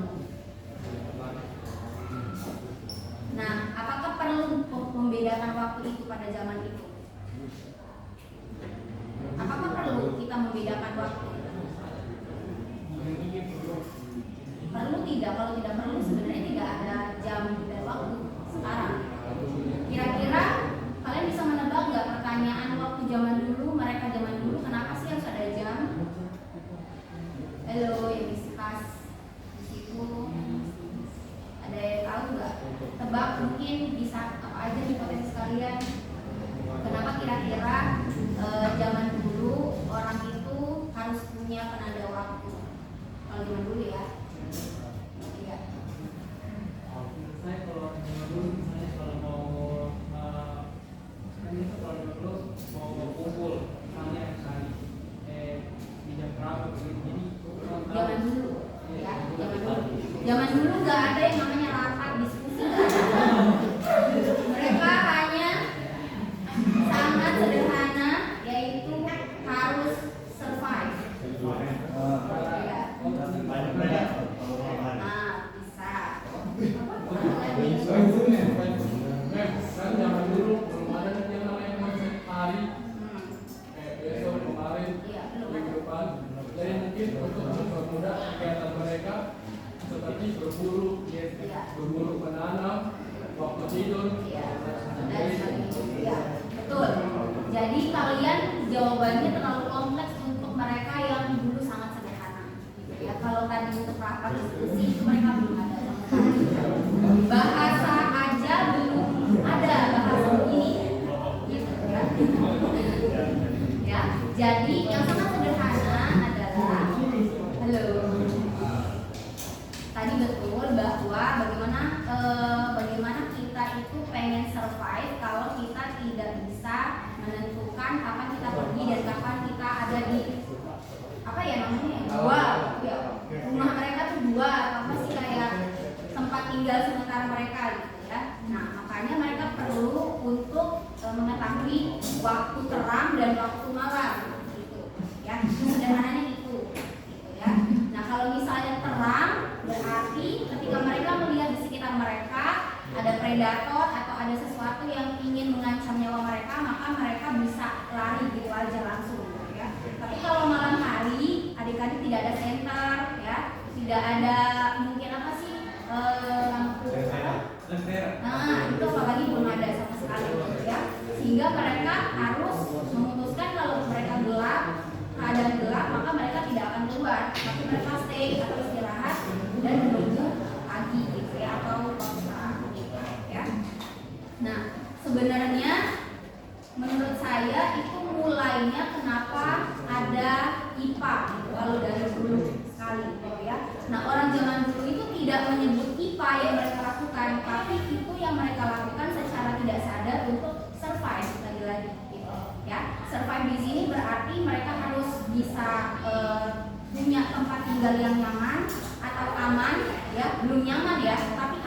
Nah, apakah perlu membedakan waktu itu pada zaman itu? Apakah perlu kita membedakan waktu? Perlu tidak? Kalau tidak perlu sebenarnya tidak ada jam dan waktu sekarang. Kira-kira kalian bisa menebak nggak pertanyaan waktu zaman dulu, mereka zaman dulu kenapa sih harus ada jam? Halo, yang diskus di situ ada yang tahu nggak? Tebak mungkin bisa apa aja hipotesis kalian? Kenapa kira-kira zaman dulu orang itu harus punya penanda waktu? Kalau zaman dulu ya. Iya. Saya kalau dulu misalnya kalau mau kan itu kalau dulu mau kumpul misalnya hari di jam berapa begitu jadi Zaman dulu ya, zaman dulu nggak ada yang namanya rapat diskusi, nggak ada. Mereka hanya sangat sederhana, yaitu harus survive. Ya. Nah, bisa. Kan zaman dulu belum ada yang namanya konsep hari besok kemarin Iya, belum minggu ada. depan. Jadi mungkin untuk mempermudah kegiatan mereka seperti berburu, berburu menanam, waktu tidur. Iya, dan sebagainya. Iya, betul. Jadi kalian jawabannya terlalu kompleks untuk mereka yang dulu sangat sederhana. Gitu ya. Kalau tadi untuk rapat diskusi itu mereka belum ada sama sekali. Bahasa aja belum ada bahasa begini. Gitu ya. Ya, jadi yang sangat sederhana adalah halo. Tadi betul bahwa bagaimana kita itu pengen survive kalau kita tidak bisa menentukan kapan kita pergi dan kapan kita ada di apa ya namanya dua ya, rumah mereka tuh dua apa sih kayak tempat tinggal sementara mereka gitu ya. Nah makanya mereka perlu untuk mengetahui waktu terang dan waktu malam gitu ya, sederhananya itu gitu ya. Nah kalau misalnya terang berarti ketika mereka melihat di sekitar mereka ada predator atau ada sesuatu yang ingin mengancam nyawa mereka, maka mereka bisa lari gitu aja langsung ya. Tapi kalau malam hari adik-adik tidak ada senter ya, tidak ada mungkin apa sih lampu nah itu apalagi belum ada sama sekali ya, sehingga mereka harus memutuskan kalau mereka gelap, keadaan gelap, maka mereka tidak akan keluar, tapi mereka stay atau istirahat dan menunggu pagi gitu ya, atau waktu terang gitu ya. Nah sebenarnya menurut saya itu mulainya kenapa ada IPA gitu, kalau dari dulu sekali gitu ya. Nah orang zaman dulu itu tidak menyebut IPA yang mereka lakukan, tapi itu yang mereka lakukan secara tidak sadar untuk survive lagi gitu ya. Survive di sini berarti mereka harus bisa punya tempat tinggal yang nyaman atau aman ya, belum nyaman ya, tapi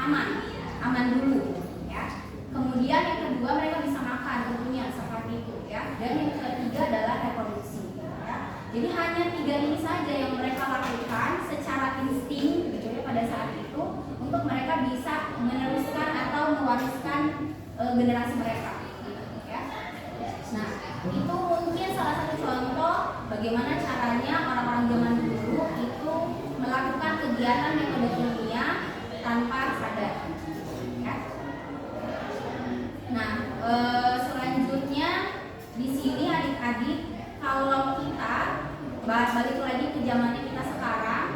aman dulu ya. Kemudian yang kedua mereka bisa makan tentunya seperti itu ya. Dan yang ketiga adalah reproduksi ya. Jadi hanya tiga ini saja yang mereka lakukan secara insting gitu ya pada saat itu untuk mereka bisa meneruskan atau mewariskan generasi mereka gitu ya. Nah itu mungkin salah satu contoh bagaimana caranya orang-orang zaman dulu itu melakukan kegiatan metode ilmiah tanpa sadar ya. Nah selanjutnya di sini adik-adik, kalau kita balik lagi ke zamannya kita sekarang,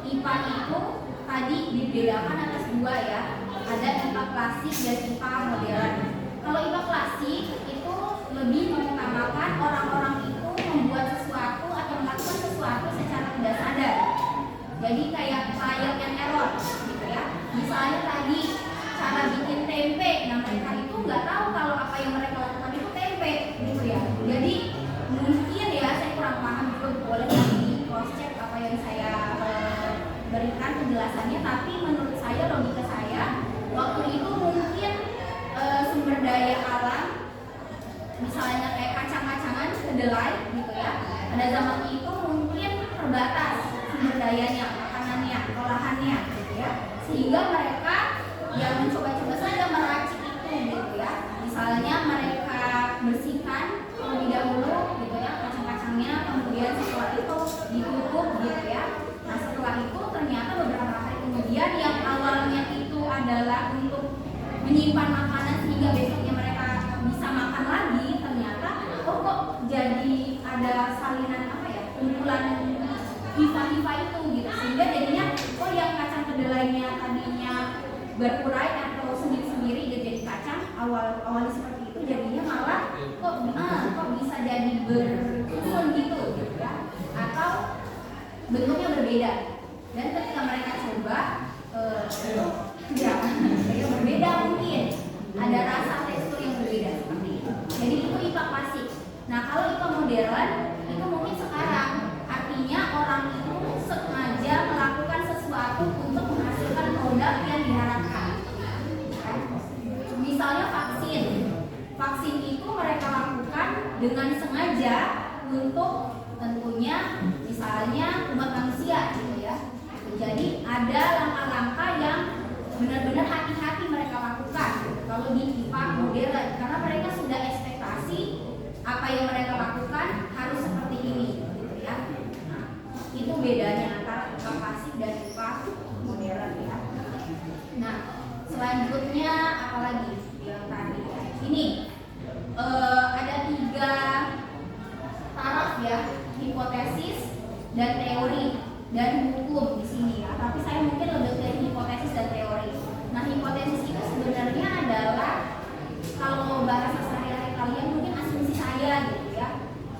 IPA itu tadi dibedakan atas dua ya, ada IPA klasik dan IPA modern. Kalau IPA klasik itu lebih mengutamakan orang-orang itu membuat sesuatu atau melakukan sesuatu secara tidak sadar. Jadi kayak trial and error gitu ya. Misalnya tadi cara bikin tempe, nah mereka itu nggak tahu kalau apa yang mereka lakukan tapi menurut saya, logika saya, waktu itu mungkin sumber daya alam, misalnya kayak kacang-kacangan, kedelai gitu ya, pada zaman itu mungkin terbatas sumber dayanya, makanannya, olahannya gitu ya, sehingga mereka ya mencoba-coba saja meracik itu gitu ya. Misalnya mereka bersihkan terlebih dahulu gitu ya kacang-kacangnya, kemudian setelah itu ditutup gitu ya. Nah setelah itu ternyata beberapa hari kemudian yang awalnya itu adalah untuk menyimpan makanan sehingga besoknya mereka bisa makan lagi, ternyata kok jadi ada salinan apa ya, kumpulan hifa-hifa itu gitu, sehingga jadinya yang kacang kedelainya tadinya berurai atau sendiri-sendiri gitu jadi kacang awalnya seperti itu, jadinya malah kok bisa jadi bersusun gitu ya, atau bentuknya berbeda. Dan ketika mereka coba ya berbeda, mungkin ada rasa tekstur yang berbeda seperti itu. Jadi itu IPA klasik. Nah kalau IPA modern itu mungkin sekarang artinya orang itu sengaja melakukan sesuatu untuk menghasilkan produk yang diharapkan. Misalnya vaksin itu mereka lakukan dengan sengaja untuk tentunya misalnya umat manusia gitu ya. Jadi ada langkah-langkah yang benar-benar hati-hati mereka lakukan kalau di IPA modern, karena mereka sudah ekspektasi apa yang mereka lakukan harus seperti ini gitu ya. Nah, itu bedanya antara IPA klasik dan IPA modern ya. Nah selanjutnya apalagi yang tadi ini ada 3 taraf ya, hipotesis dan teori dan hukum di sini ya. Tapi saya mungkin lebih ke hipotesis dan teori. Nah hipotesis itu sebenarnya adalah kalau bahasa sehari-hari kalian mungkin asumsi saya gitu ya,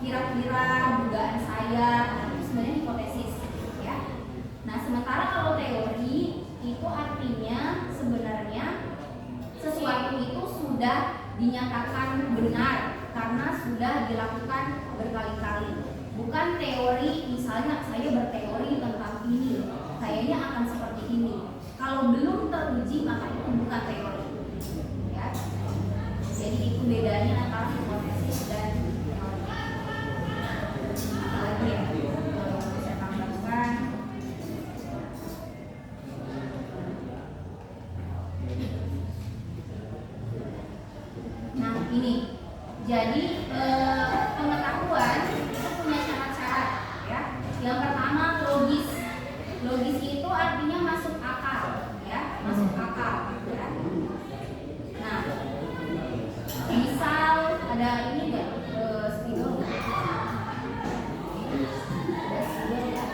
kira-kira dugaan saya, itu sebenarnya hipotesis ya. Nah sementara kalau teori itu artinya sebenarnya sesuatu itu sudah dinyatakan benar karena sudah dilakukan berkali-kali. Bukan teori, misalnya saya berteori tentang ini, kayaknya akan seperti ini. Kalau belum teruji maka itu bukan teori. Ya. Jadi itu bedanya antara hipotesis dan teori. Apalagi ya, saya tambahkan. Nah ini, jadi pengetahuan itu punya syarat-syarat ya. Yang pertama logis. Logis itu artinya masuk akal ya, masuk akal ya. Nah misal ada ini enggak spidol? Ada spidol ya,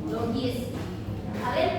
logis. Kalian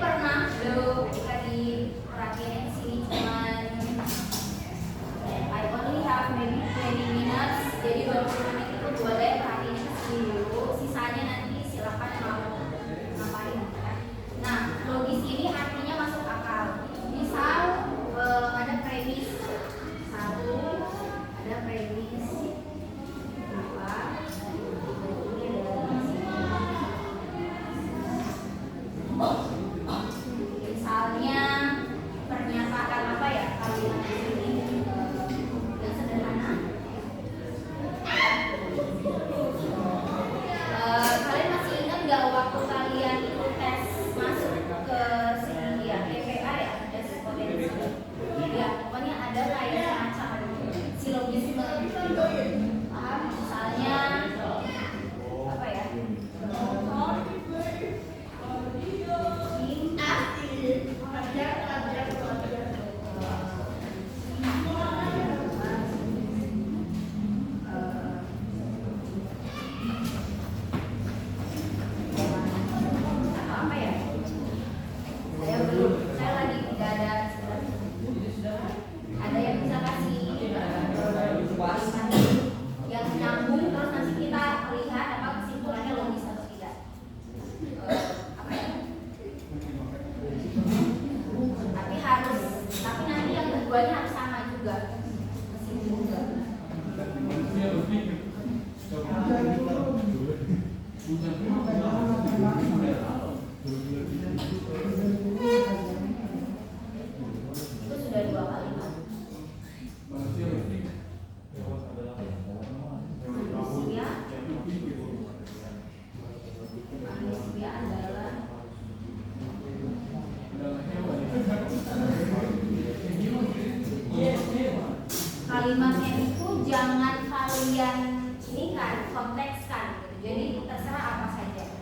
kalimatnya itu jangan kalian ini kan kontekskan gitu. Jadi terserah apa saja.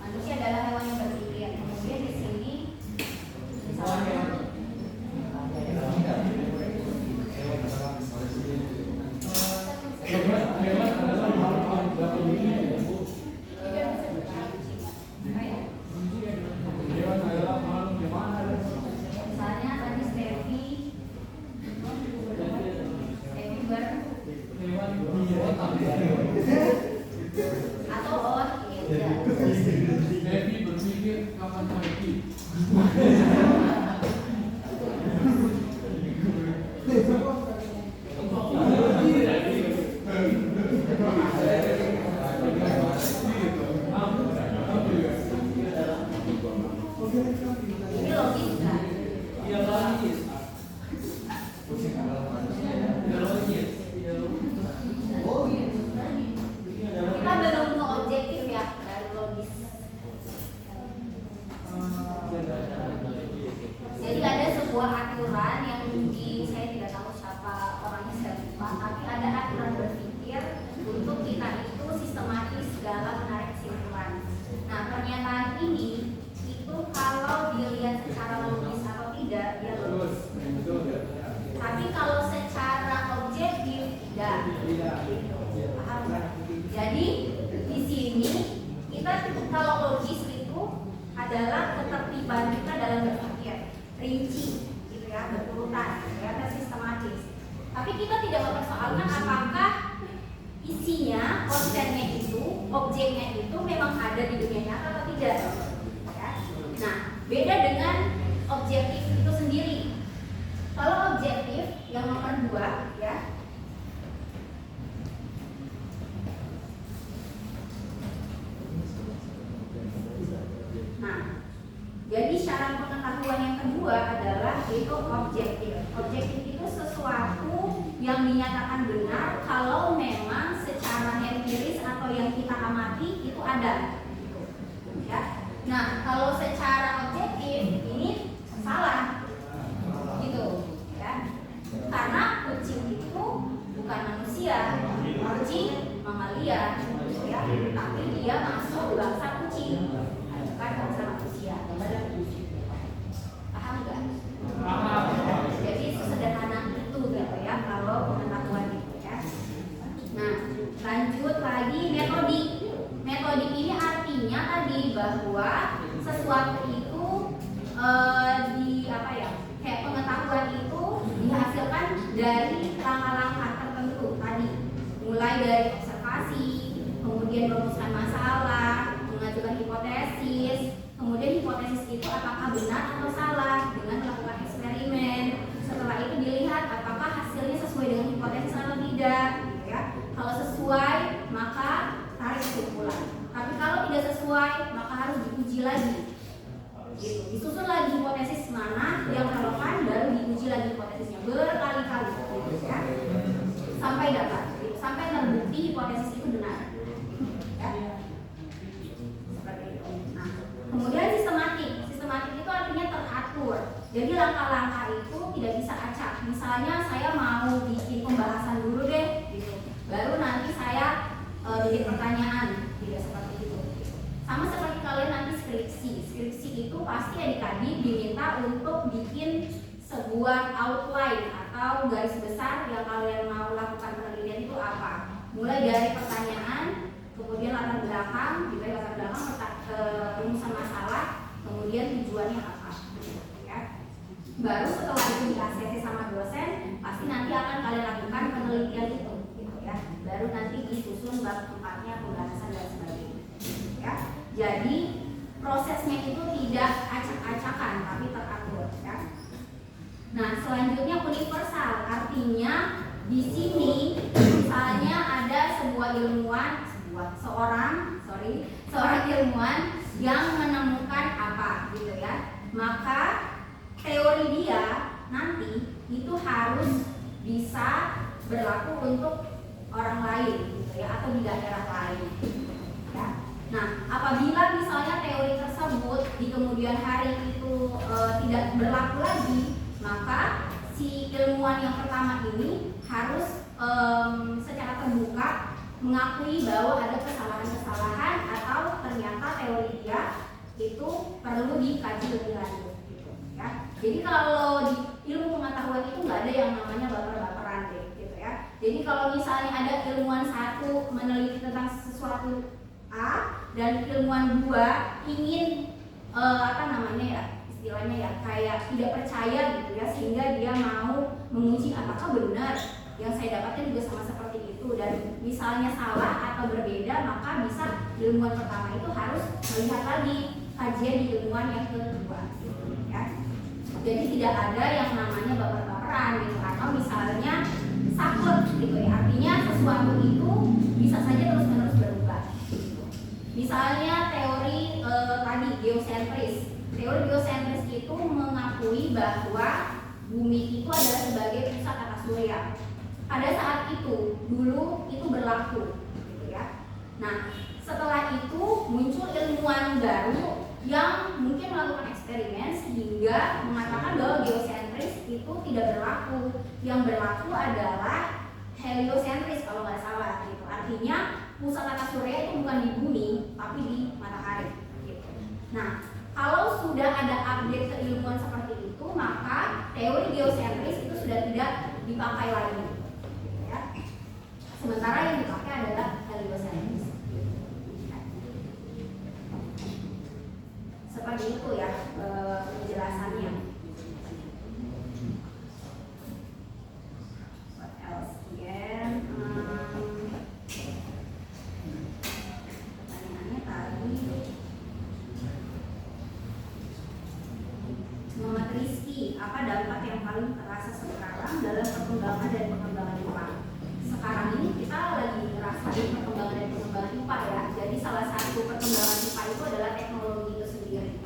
Manusia adalah hewan yang berpikir. Kemudian di sini misalnya misalnya tadi Steffi atau Ot ya udah. Devi berpikir kapan mati. Ini logis kan? Iya logis. Kita belum objektif ya dari logis. Jadi ada sebuah aturan yang saya tidak tahu siapa orangnya, saya lupa, tapi ada aturan berpikir untuk kita itu sistematis dalam menarik kesimpulan. Nah, pernyataan ini itu kalau dilihat secara logis atau tidak, dia logis. Tapi kalau secara objektif tidak. Paham nggak? Jadi di sini kita kalau logis itu adalah ketertiban kita dalam berpikir, rinci, gitu ya, berurutan, ya, sistematis. Tapi kita tidak mempersoalkan apakah isinya, kontennya itu, objeknya itu memang ada di dunia nyata atau tidak. Ya. Nah, beda dengan objektif itu sendiri. Kalau objektif yang nomor 2, ya. Nah, jadi syarat pengetahuan yang kedua adalah itu objektif. Objektif itu sesuatu yang dinyatakan benar kalau memang secara empiris atau yang kita amati itu ada. Ya. Nah, kalau secara objektif ini salah, gitu, ya. Karena kucing itu bukan manusia, kucing mamalia, ya. Tapi dia masuk bangsa kucing, bukan bangsa manusia. Paham nggak? Paham. Jadi sesederhana itu gitu ya kalau pengetahuan itu ya. Nah, lanjut lagi metodik. Metodik ini artinya tadi bahwa sesuatu itu di apa ya? Kayak pengetahuan itu dihasilkan dari langkah-langkah tertentu tadi. Mulai dari observasi, kemudian merumuskan masalah, mengajukan hipotesis, kemudian hipotesis itu apakah benar atau salah dengan melakukan eksperimen. Setelah itu dilihat apakah hasilnya sesuai dengan hipotesis atau tidak, gitu ya. Kalau sesuai maka tarik kesimpulan. Tapi kalau tidak sesuai maka harus diuji lagi. Gitu. Disusun lagi hipotesis mana yang relevan, baru diuji lagi hipotesisnya berkali-kali, gitu ya. Sampai dapat, gitu. Sampai terbukti hipotesis itu benar. Ya. Seperti itu. Nah, kemudian sistematik. Sistematik itu artinya teratur. Jadi langkah-langkah itu tidak bisa acak. Misalnya saya mau bikin pembahasan dulu deh, gitu. Baru nanti saya bikin pertanyaan, tidak seperti itu. Sama seperti kalian nanti skripsi. Skripsi itu pasti adik-adik diminta untuk bikin sebuah outline atau garis besar yang kalian mau lakukan penelitian itu apa. Mulai dari pertanyaan, kemudian latar belakang, gitu ya, latar belakang, rumusan masalah, kemudian tujuannya apa. Ya. Baru setelah itu di-ACC sama dosen, pasti nanti akan kalian lakukan penelitian itu, gitu ya. Baru nanti disusun bab 4-nya pembahasan dan sebagainya. Ya. Jadi prosesnya itu tidak acak-acakan, tapi teratur. Ya. Nah, selanjutnya universal, artinya di sini misalnya ada seorang ilmuwan yang menemukan apa, gitu ya. Maka teori dia nanti itu harus bisa berlaku untuk orang lain, gitu ya, atau di daerah lain. Ya. Nah, apabila misalnya teori tersebut di kemudian hari itu tidak berlaku lagi, maka si ilmuwan yang pertama ini harus secara terbuka mengakui bahwa ada kesalahan-kesalahan atau ternyata teori dia itu perlu dikaji lebih lanjut gitu ya. Jadi kalau di ilmu pengetahuan itu nggak ada yang namanya baper-baperan deh gitu ya. Jadi kalau misalnya ada ilmuwan satu meneliti tentang sesuatu A dan ilmuwan 2 ingin istilahnya ya kayak tidak percaya gitu ya, sehingga dia mau menguji apakah benar yang saya dapatkan juga sama seperti itu dan misalnya salah atau berbeda, maka bisa ilmuwan pertama itu harus melihat lagi kajian di ilmuwan yang kedua gitu ya. Jadi tidak ada yang namanya baper-baperan gitu, atau misalnya saklek gitu ya, artinya sesuatu itu bisa saja terus-menerus berubah gitu. Misalnya teori tadi geosentris. Teori geosentris itu mengakui bahwa bumi itu adalah sebagai pusat tata surya. Pada saat itu, dulu itu berlaku gitu ya. Nah, setelah itu muncul ilmuwan baru yang mungkin melakukan eksperimen sehingga mengatakan bahwa geosentris itu tidak berlaku. Yang berlaku adalah heliosentris kalau nggak salah gitu. Artinya pusat tata surya itu bukan di bumi tapi di matahari gitu. Nah, kalau sudah ada update keilmuan seperti itu, maka teori geosentris itu sudah tidak dipakai lagi gitu ya. Sementara yang dipakai adalah heliosentris. Seperti itu ya penjelasannya. What else again? Pertanyaannya tadi Muhammad Rizky, apa dampak yang paling terasa sekarang dalam perkembangan dan pengembangan IPA? Sekarang ini kita lagi ngerasain perkembangan dan pengembangan IPA ya. Jadi salah satu perkembangan IPA itu adalah teknologi itu sendiri.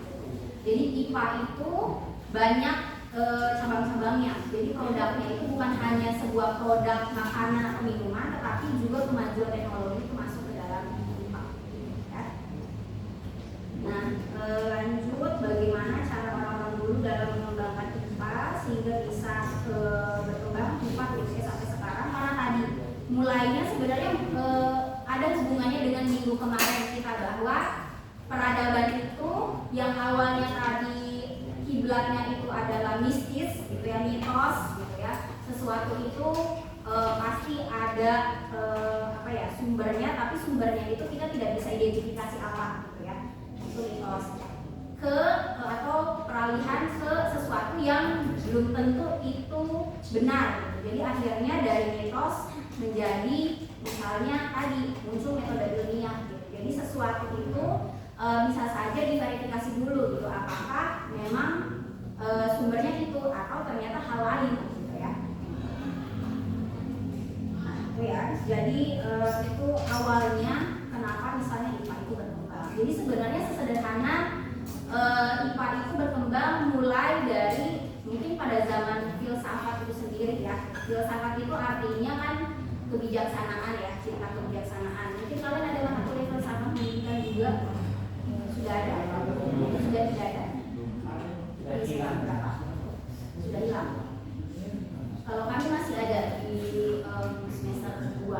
Jadi IPA itu banyak cabang-cabangnya. Jadi produknya itu bukan hanya sebuah produk makanan atau minuman, tetapi juga kemajuan teknologi itu masuk ke dalam IPA. Ya. Nah, lanjut bagaimana cara orang-orang dulu dalam mengembangkan IPA sehingga bisa berkembang IPA sampai sekarang. Karena tadi mulainya sebenarnya ada hubungannya dengan minggu kemarin kita bahwa peradaban itu yang awalnya tadi kiblatnya itu adalah mistis gitu ya, mitos gitu ya, sesuatu itu pasti ada sumbernya, tapi sumbernya itu kita tidak bisa identifikasi apa gitu ya, itu mitos. Atau peralihan ke sesuatu yang belum tentu itu benar gitu. Jadi akhirnya dari mitos menjadi misalnya tadi muncul metode ilmiah gitu. Jadi sesuatu itu bisa saja diverifikasi dulu gitu, apakah memang sumbernya itu atau ternyata hal lain gitu ya. Nah, itu ya. Jadi itu awalnya kenapa misalnya IPA itu berkembang. Jadi sebenarnya sesederhana IPA itu berkembang mulai dari mungkin pada zaman filsafat itu sendiri ya. Filsafat itu artinya kan kebijaksanaan ya, cinta kebijaksanaan. Mungkin kalian ada mata kuliah filsafat pendidikan juga. Sudah ada, sudah tidak ada. Sudah hilang berapa? Sudah hilang. Kalau kami masih ada di semester 2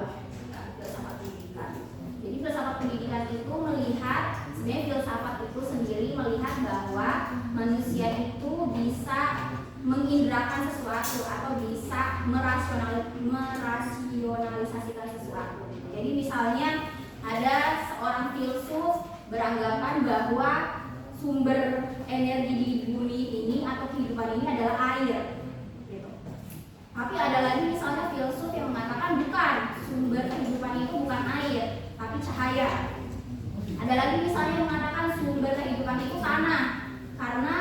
filsafat pendidikan. Jadi filsafat pendidikan itu melihat sebenarnya filsafat itu sendiri melihat bahwa manusia itu bisa mengindrakan sesuatu atau bisa merasionalisasikan sesuatu. Jadi misalnya ada seorang filsuf beranggapan bahwa sumber energi di bumi ini atau kehidupan ini adalah air gitu. Tapi ada lagi misalnya filsuf yang mengatakan bukan, sumber kehidupan itu bukan air tapi cahaya. Ada lagi misalnya yang mengatakan sumber kehidupan itu tanah, karena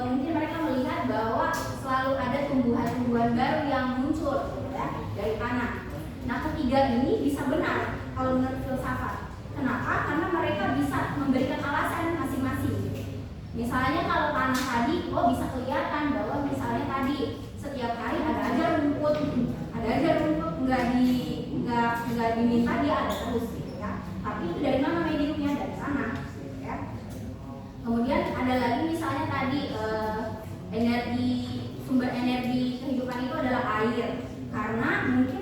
mungkin mereka melihat bahwa selalu ada tumbuhan-tumbuhan baru yang muncul ya, dari tanah. Nah, ketiga ini bisa benar kalau menurut filsafat. Kenapa? Karena mereka bisa memberikan alasan masing-masing. Misalnya kalau tanah tadi, bisa kelihatan bahwa misalnya tadi setiap hari ada aja rumput nggak diminta dia ada terus gitu ya. Tapi itu dari mana mediumnya? Dari tanah gitu ya. Kemudian ada lagi misalnya tadi sumber energi kehidupan itu adalah air, karena mungkin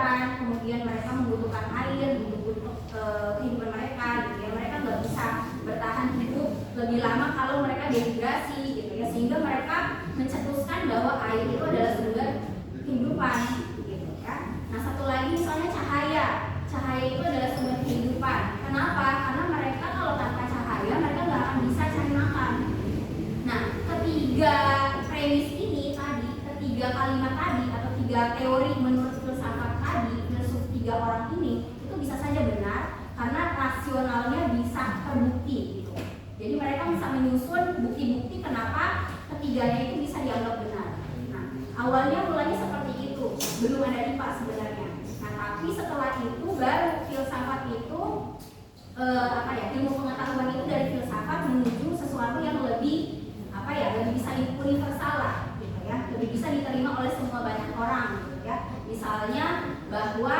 cairan, kemudian mereka membutuhkan air untuk kehidupan mereka gitu ya. Mereka nggak bisa bertahan hidup lebih lama kalau mereka dehidrasi gitu ya, sehingga mereka mencetuskan bahwa air itu adalah sumber kehidupan gitu ya. Nah, satu lagi misalnya cahaya itu adalah sumber kehidupan. Kenapa? Karena mereka kalau tanpa cahaya mereka nggak akan bisa cari makan. Nah, ketiga premis ini tadi, ketiga kalimat tadi atau tiga teori menurut filsafat tadi, filsuf tiga orang ini itu bisa saja benar karena rasionalnya bisa terbukti gitu. Jadi mereka bisa menyusun bukti-bukti kenapa ketiganya itu bisa dianggap benar. Nah, awalnya mulanya seperti itu, belum ada IPA sebenarnya. Nah, tapi setelah itu baru filsafat itu ilmu pengetahuan itu dari filsafat menuju sesuatu yang lebih lebih bisa universal lah gitu ya, lebih bisa diterima oleh semua banyak orang gitu ya. Misalnya bahwa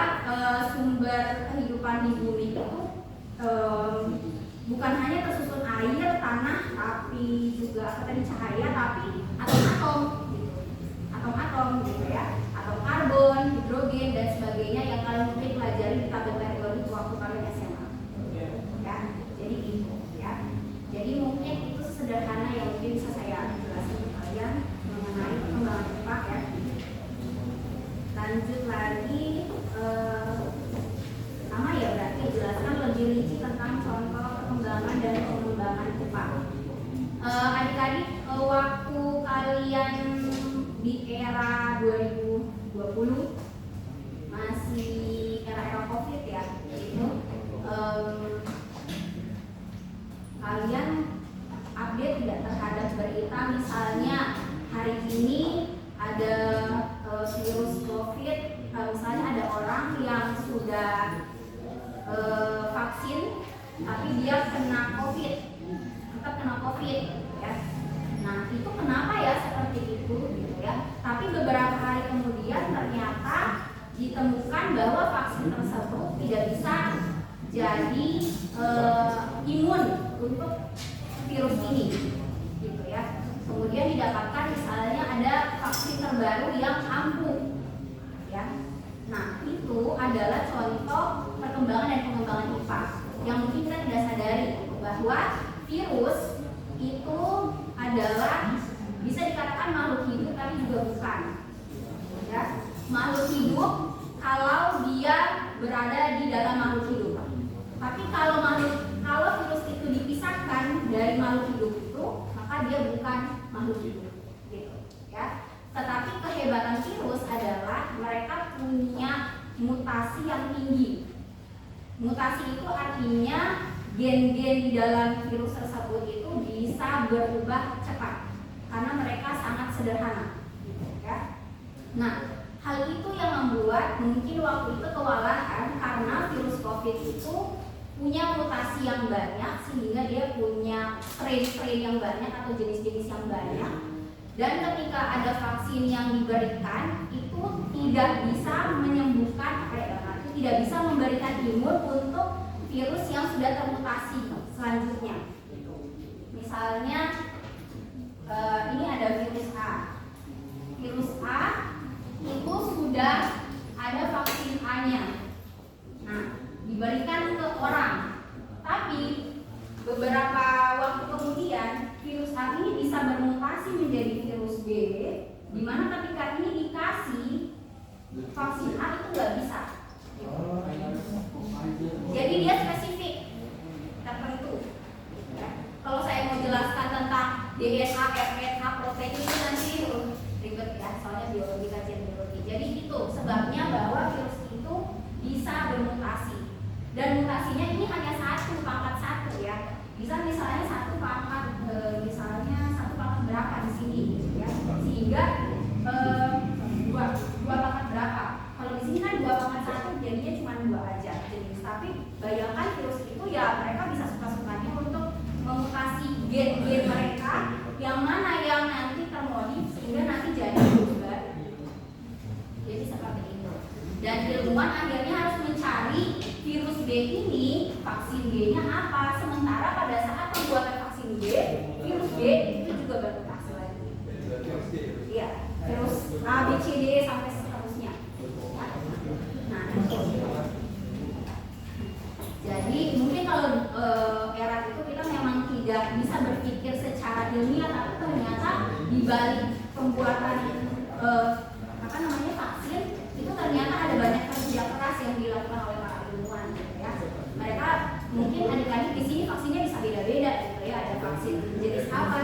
sumber kehidupan di bumi itu bukan hanya tersusun air, tanah, tapi juga tadi cahaya, tapi atom-atom gitu. Atom-atom gitu ya, atom karbon, hidrogen dan sebagainya yang kalian mungkin pelajari di tabel periode waktu kalian SMA. Ya, jadi itu ya. Jadi mungkin itu sederhana yang mungkin bisa saya jelaskan ke kalian mengenai perkembangan IPA ya. Lanjut lagi sama ya, berarti jelaskan lebih rinci tentang contoh perkembangan dan pengembangan IPA. Adik-adik, waktu kalian di era 2020 masih era-era COVID ya, itu kalian update tidak terhadap berita, misalnya hari ini ada virus COVID, misalnya ada orang yang sudah vaksin tapi dia kena COVID, tetap kena COVID ya. Nah, itu kenapa ya seperti itu gitu ya. Tapi beberapa hari kemudian ternyata ditemukan bahwa vaksin tersebut tidak bisa jadi imun untuk virus ini gitu ya. Kemudian didapatkan misalnya ada vaksin terbaru yang ampuh ya. Nah, itu adalah contoh perkembangan dan pengembangan IPA yang mungkin kita tidak sadari bahwa virus itu adalah bisa dikatakan makhluk hidup tapi juga bukan ya. Makhluk hidup kalau dia berada di dalam makhluk hidup. Tapi kalau virus itu dipisahkan dari makhluk hidup itu, maka dia bukan makhluk hidup, gitu, ya. Tetapi kehebatan virus adalah mereka punya mutasi yang tinggi. Mutasi itu artinya gen-gen di dalam virus tersebut itu bisa berubah cepat karena mereka sangat sederhana, gitu, ya. Nah, hal itu yang membuat mungkin waktu itu kewalahan karena virus COVID itu punya mutasi yang banyak sehingga dia punya strain-strain yang banyak atau jenis-jenis yang banyak, dan ketika ada vaksin yang diberikan itu tidak bisa menyembuhkan tidak bisa memberikan imun untuk virus yang sudah termutasi selanjutnya. Misalnya ini ada virus A. Virus A itu sudah ada vaksin A-nya. Nah, diberikan ke orang, tapi beberapa waktu kemudian virus A ini bisa bermutasi menjadi virus B, di mana ketika ini dikasih vaksin A itu nggak bisa. Jadi dia spesifik tertentu. Ya. Kalau saya mau jelaskan tentang DNA, RNA, protein itu nanti ribet ya, soalnya biologi, kajian biologi. Jadi itu sebabnya bahwa virus itu bisa bermutasi. Dan mutasinya ini hanya pangkat 1 ya. Bisa misalnya satu pangkat berapa di sini gitu ya. Sehingga dua pangkat berapa. Kalau di sini kan 2 pangkat 1 jadinya cuma 2 aja jenis. Tapi bayangkan virus itu ya mereka bisa suka-sukanya untuk memutasi gen-gen mereka yang mana yang nanti termodif sehingga nanti jadi virus baru. Jadi seperti itu. Dan ilmuwan akhirnya harus mencari virus B ini, vaksin G-nya apa. Sementara pada saat pembuatan vaksin G, virus B itu juga bermutasi lagi. Iya, virus A, B, C, D sampai seterusnya. Nah, Jadi mungkin kalau era itu kita memang tidak bisa berpikir secara ilmiah, tapi ternyata di balik pembuatan vaksin itu ternyata ada banyak kerja keras yang dilakukan oleh para ilmuwan gitu ya. Mereka mungkin adik-adik di sini vaksinnya bisa beda-beda gitu ya. Ada vaksin jenis apa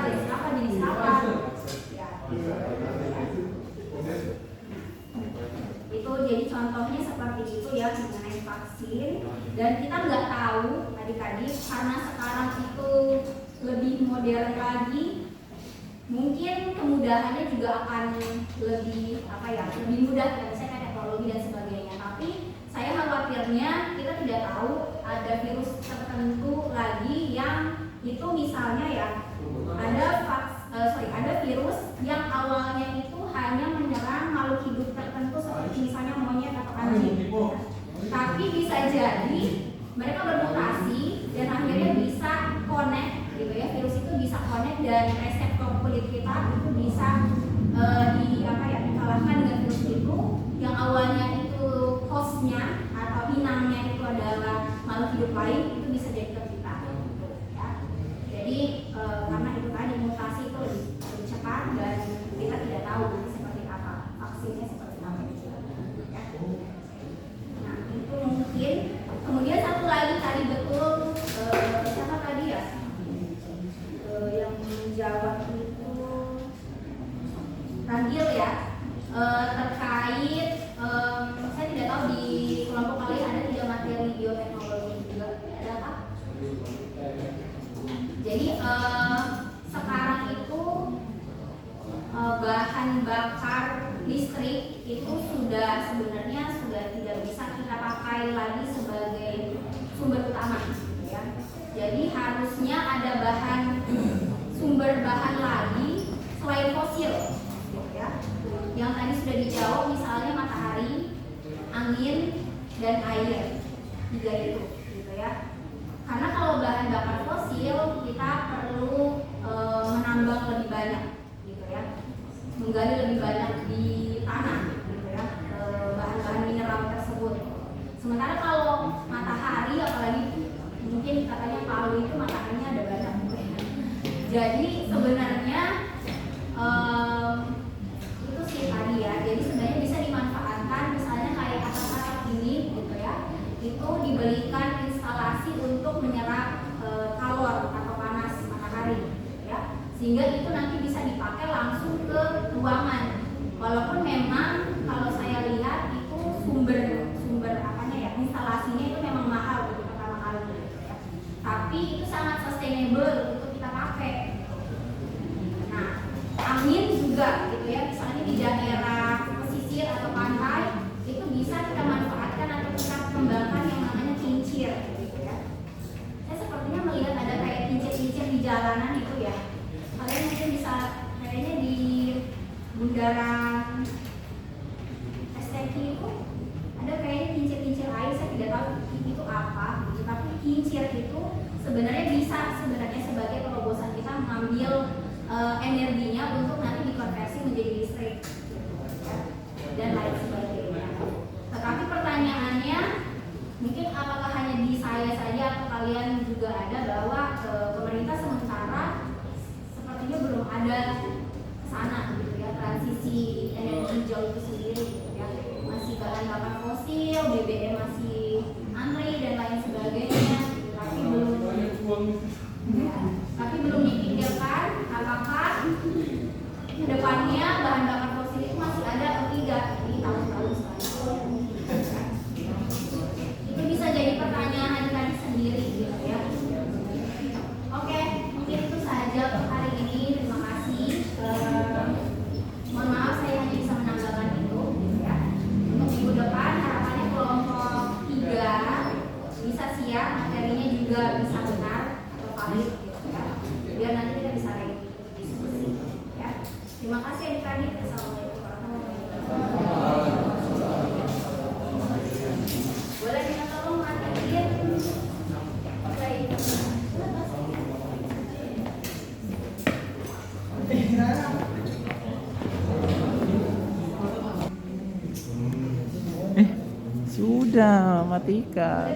ya. Itu jadi contohnya seperti itu ya mengenai vaksin. Dan kita nggak tahu adik-adik karena sekarang itu lebih modern lagi, mungkin kemudahannya juga akan lebih lebih mudah ya, misalnya teknologi dan sebagainya. Tapi saya khawatirnya kita tidak tahu ada virus tertentu lagi yang itu misalnya ya ada virus yang awalnya itu hanya menyerang makhluk hidup tertentu seperti misalnya monyet atau anjing. Tapi bisa jadi mereka bermutasi dan akhirnya bisa connect gitu ya, virus itu bisa connect dan reseptor kulit kita itu bisa dikalahkan dengan virus itu yang awalnya itu hostnya atau inangnya itu adalah makhluk hidup lain, itu bisa jadi ke kita gitu, ya. Jadi karena itu tadi mutasi itu lebih cepat dan kita tidak tahu seperti apa vaksinnya seperti apa gitu, ya. Nah itu mungkin. Kemudian satu lagi tadi betul siapa tadi ya yang menjawab itu Ragil ya, terkait saya tidak tahu di kelompok kalian ada tidak materi bioteknologi juga, ada apa? Jadi sekarang itu bahan bakar listrik itu sebenarnya sudah tidak bisa kita pakai lagi sebagai sumber utama gitu ya. Jadi harusnya ada sumber bahan lagi selain fosil gitu ya. Yang tadi sudah dijawab misalnya matahari, angin, dan air, 3 itu gitu ya. Karena kalau bahan bakar fosil kita perlu menambang lebih banyak gitu ya, menggali lebih banyak di tanah gitu ya, bahan-bahan mineral tersebut. Sementara kalau matahari, apalagi mungkin katanya Palu itu mataharinya ada banyak gitu ya. Jadi sebenarnya itu sih tadi ya, jadi sebenarnya bisa dimanfaatkan misalnya kayak atap-atap ini gitu ya, itu diberikan instalasi untuk menyerap kalor atau panas matahari gitu ya, sehingga itu nanti bisa dipakai langsung ke ruangan. Walaupun memang kalau saya lihat itu sumber instalasinya itu memang mahal untuk pertama kali gitu ya. Tapi itu sangat sustainable untuk kita pakai. Nah, angin juga gitu ya, misalnya di daerah pesisir atau pantai itu bisa kita manfaatkan atau kita kembangkan yang namanya kincir gitu ya. Saya sepertinya melihat ada kayak kincir-kincir di jalanan itu ya. Kalian mungkin bisa kayaknya di bundaran STQ itu ada kayaknya kincir-kincir air, saya tidak tahu itu apa gitu. Tapi kincir itu sebenarnya bisa sebagai terobosan kita mengambil energinya untuk nanti dikonversi menjadi listrik gitu, ya, dan lain sebagainya. Tetapi pertanyaannya mungkin apakah hanya di saya saja atau kalian juga ada bahwa pemerintah sementara sepertinya belum ada kesana gitu ya, transisi energi hijau itu sendiri gitu ya, masih bahan bakar fosil, BBM masih antri dan lain sebagainya, tapi belum dipikirkan apakah kedepannya bahan bakar fosil itu masih ada atau tidak di tahun-tahun selanjutnya. Itu bisa jadi pertanyaan tadi sendiri gitu ya. Oke, mungkin itu saja untuk hari ini. Terima kasih. Mohon maaf saya hanya bisa menambahkan itu gitu ya. Untuk minggu depan harapannya kelompok 3 bisa siap, materinya juga bisa benar atau valid gitu ya. Biar nanti kita bisa diskusi ya. Terima kasih adik-adik. Assalamualaikum warahmatullahi wabarakatuh. Boleh minta tolong matiin play. Sudah, matikan.